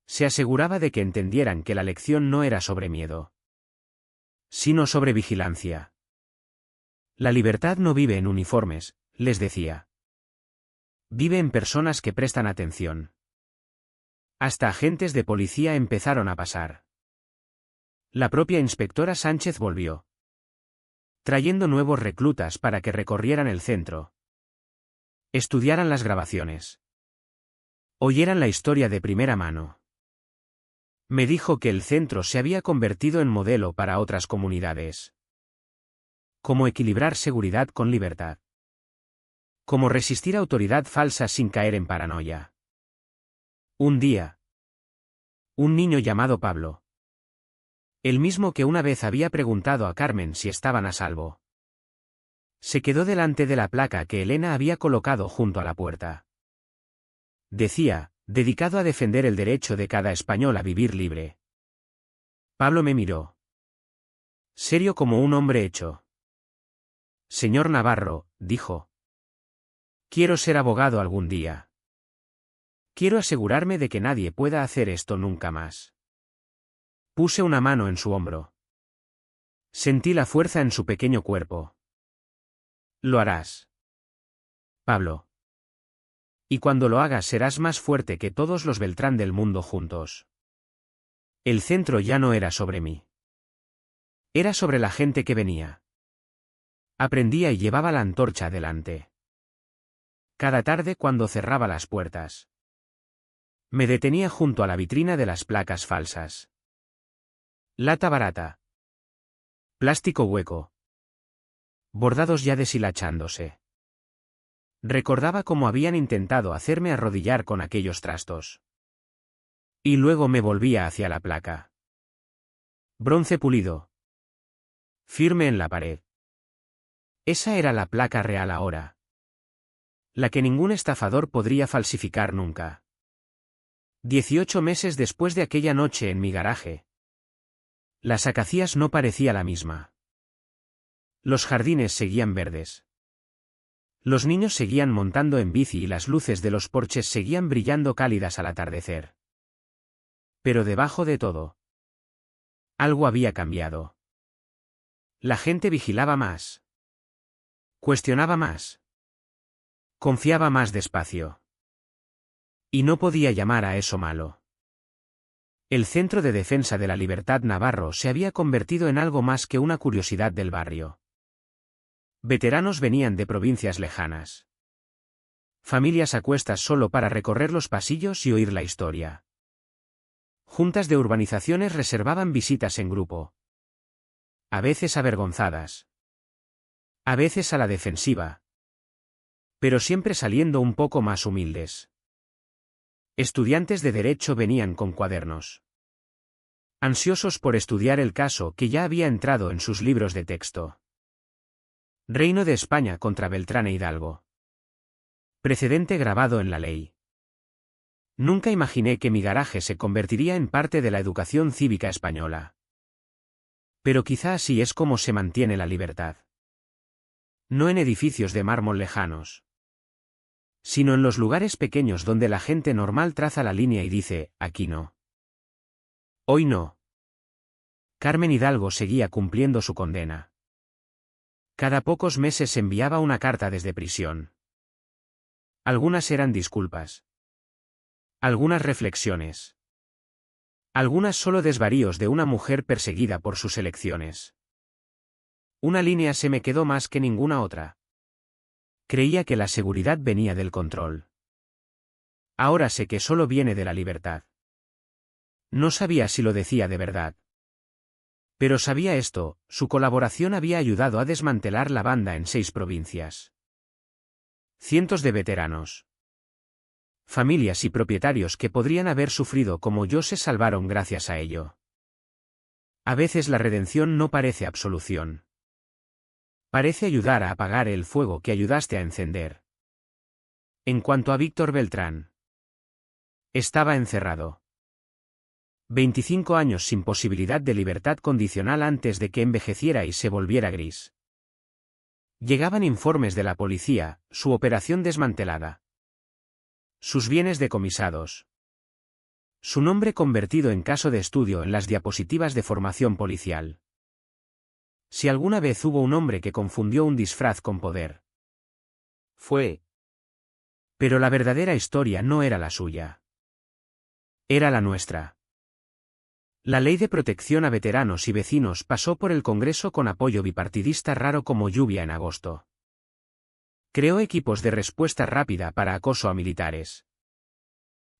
Speaker 1: Se aseguraba de que entendieran que la lección no era sobre miedo, sino sobre vigilancia. La libertad no vive en uniformes, les decía. Vive en personas que prestan atención. Hasta agentes de policía empezaron a pasar. La propia inspectora Sánchez volvió, trayendo nuevos reclutas para que recorrieran el centro. Estudiaran las grabaciones. Oyeran la historia de primera mano. Me dijo que el centro se había convertido en modelo para otras comunidades. Cómo equilibrar seguridad con libertad. Cómo resistir autoridad falsa sin caer en paranoia. Un día. Un niño llamado Pablo. El mismo que una vez había preguntado a Carmen si estaban a salvo. Se quedó delante de la placa que Elena había colocado junto a la puerta. Decía, dedicado a defender el derecho de cada español a vivir libre. Pablo me miró. Serio como un hombre hecho. Señor Navarro, dijo. Quiero ser abogado algún día. Quiero asegurarme de que nadie pueda hacer esto nunca más. Puse una mano en su hombro. Sentí la fuerza en su pequeño cuerpo. Lo harás, Pablo. Y cuando lo hagas serás más fuerte que todos los Beltrán del mundo juntos. El centro ya no era sobre mí. Era sobre la gente que venía. Aprendía y llevaba la antorcha adelante. Cada tarde cuando cerraba las puertas, me detenía junto a la vitrina de las placas falsas. Lata barata. Plástico hueco. Bordados ya deshilachándose. Recordaba cómo habían intentado hacerme arrodillar con aquellos trastos. Y luego me volvía hacia la placa. Bronce pulido. Firme en la pared. Esa era la placa real ahora. La que ningún estafador podría falsificar nunca. 18 meses después de aquella noche en mi garaje. Las acacias no parecía la misma. Los jardines seguían verdes. Los niños seguían montando en bici y las luces de los porches seguían brillando cálidas al atardecer. Pero debajo de todo, algo había cambiado. La gente vigilaba más. Cuestionaba más. Confiaba más despacio. Y no podía llamar a eso malo. El Centro de Defensa de la Libertad Navarro se había convertido en algo más que una curiosidad del barrio. Veteranos venían de provincias lejanas. Familias a cuestas solo para recorrer los pasillos y oír la historia. Juntas de urbanizaciones reservaban visitas en grupo. A veces avergonzadas. A veces a la defensiva. Pero siempre saliendo un poco más humildes. Estudiantes de derecho venían con cuadernos. Ansiosos por estudiar el caso que ya había entrado en sus libros de texto. Reino de España contra Beltrán e Hidalgo. Precedente grabado en la ley. Nunca imaginé que mi garaje se convertiría en parte de la educación cívica española. Pero quizá así es como se mantiene la libertad. No en edificios de mármol lejanos, sino en los lugares pequeños donde la gente normal traza la línea y dice, aquí no. Hoy no. Carmen Hidalgo seguía cumpliendo su condena. Cada pocos meses enviaba una carta desde prisión. Algunas eran disculpas. Algunas reflexiones. Algunas solo desvaríos de una mujer perseguida por sus elecciones. Una línea se me quedó más que ninguna otra. Creía que la seguridad venía del control. Ahora sé que solo viene de la libertad. No sabía si lo decía de verdad. Pero sabía esto, su colaboración había ayudado a desmantelar la banda en 6 provincias. Cientos de veteranos. Familias y propietarios que podrían haber sufrido como yo se salvaron gracias a ello. A veces la redención no parece absolución. Parece ayudar a apagar el fuego que ayudaste a encender. En cuanto a Víctor Beltrán. Estaba encerrado. 25 años sin posibilidad de libertad condicional antes de que envejeciera y se volviera gris. Llegaban informes de la policía, su operación desmantelada. Sus bienes decomisados. Su nombre convertido en caso de estudio en las diapositivas de formación policial. Si alguna vez hubo un hombre que confundió un disfraz con poder. Fue. Pero la verdadera historia no era la suya. Era la nuestra. La Ley de Protección a Veteranos y Vecinos pasó por el Congreso con apoyo bipartidista raro como lluvia en agosto. Creó equipos de respuesta rápida para acoso a militares.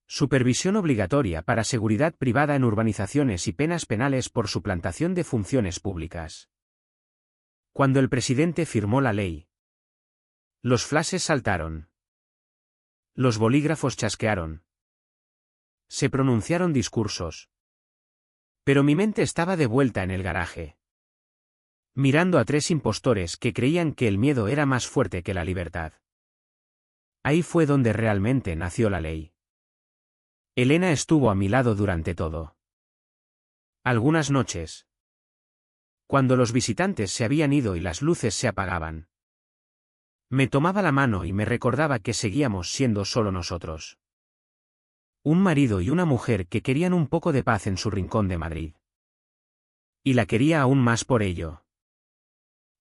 Speaker 1: Supervisión obligatoria para seguridad privada en urbanizaciones y penas penales por suplantación de funciones públicas. Cuando el presidente firmó la ley, los flashes saltaron. Los bolígrafos chasquearon. Se pronunciaron discursos. Pero mi mente estaba de vuelta en el garaje. Mirando a 3 impostores que creían que el miedo era más fuerte que la libertad. Ahí fue donde realmente nació la ley. Elena estuvo a mi lado durante todo. Algunas noches. Cuando los visitantes se habían ido y las luces se apagaban. Me tomaba la mano y me recordaba que seguíamos siendo solo nosotros. Un marido y una mujer que querían un poco de paz en su rincón de Madrid. Y la quería aún más por ello.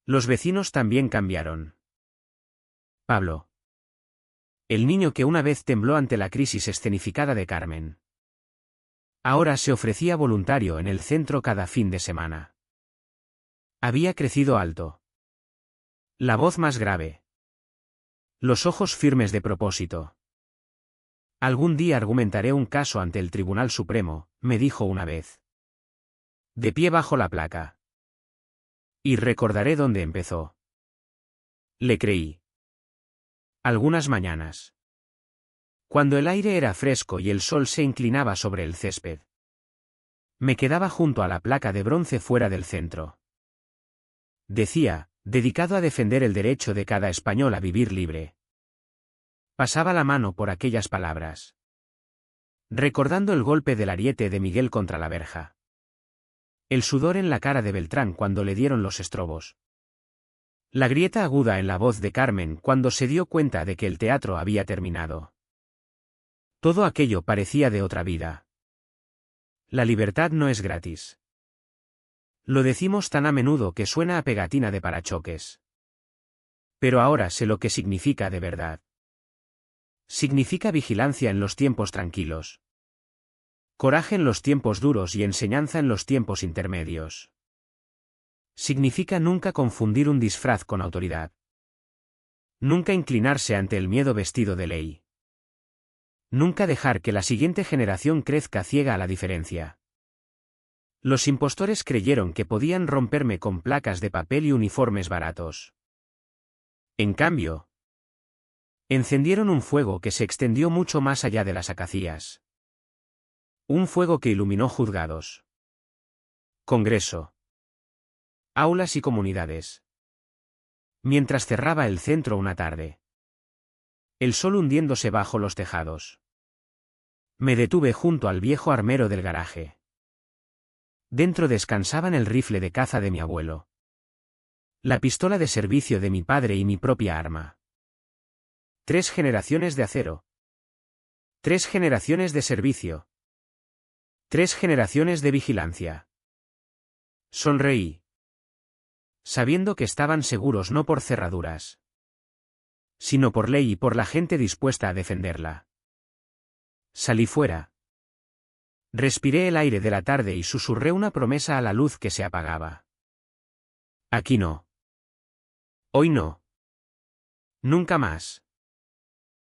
Speaker 1: Los vecinos también cambiaron. Pablo. El niño que una vez tembló ante la crisis escenificada de Carmen. Ahora se ofrecía voluntario en el centro cada fin de semana. Había crecido alto. La voz más grave. Los ojos firmes de propósito. Algún día argumentaré un caso ante el Tribunal Supremo, me dijo una vez. De pie bajo la placa. Y recordaré dónde empezó. Le creí. Algunas mañanas. Cuando el aire era fresco y el sol se inclinaba sobre el césped. Me quedaba junto a la placa de bronce fuera del centro. Decía, dedicado a defender el derecho de cada español a vivir libre. Pasaba la mano por aquellas palabras. Recordando el golpe del ariete de Miguel contra la verja. El sudor en la cara de Beltrán cuando le dieron los estrobos. La grieta aguda en la voz de Carmen cuando se dio cuenta de que el teatro había terminado. Todo aquello parecía de otra vida. La libertad no es gratis. Lo decimos tan a menudo que suena a pegatina de parachoques. Pero ahora sé lo que significa de verdad. Significa vigilancia en los tiempos tranquilos. Coraje en los tiempos duros y enseñanza en los tiempos intermedios. Significa nunca confundir un disfraz con autoridad. Nunca inclinarse ante el miedo vestido de ley. Nunca dejar que la siguiente generación crezca ciega a la diferencia. Los impostores creyeron que podían romperme con placas de papel y uniformes baratos. En cambio, encendieron un fuego que se extendió mucho más allá de las acacias. Un fuego que iluminó juzgados, Congreso, aulas y comunidades. Mientras cerraba el centro una tarde, el sol hundiéndose bajo los tejados, me detuve junto al viejo armero del garaje. Dentro descansaban el rifle de caza de mi abuelo, la pistola de servicio de mi padre y mi propia arma. 3 generaciones de acero. 3 generaciones de servicio. 3 generaciones de vigilancia. Sonreí, sabiendo que estaban seguros no por cerraduras, sino por ley y por la gente dispuesta a defenderla. Salí fuera. Respiré el aire de la tarde y susurré una promesa a la luz que se apagaba. Aquí no. Hoy no. Nunca más.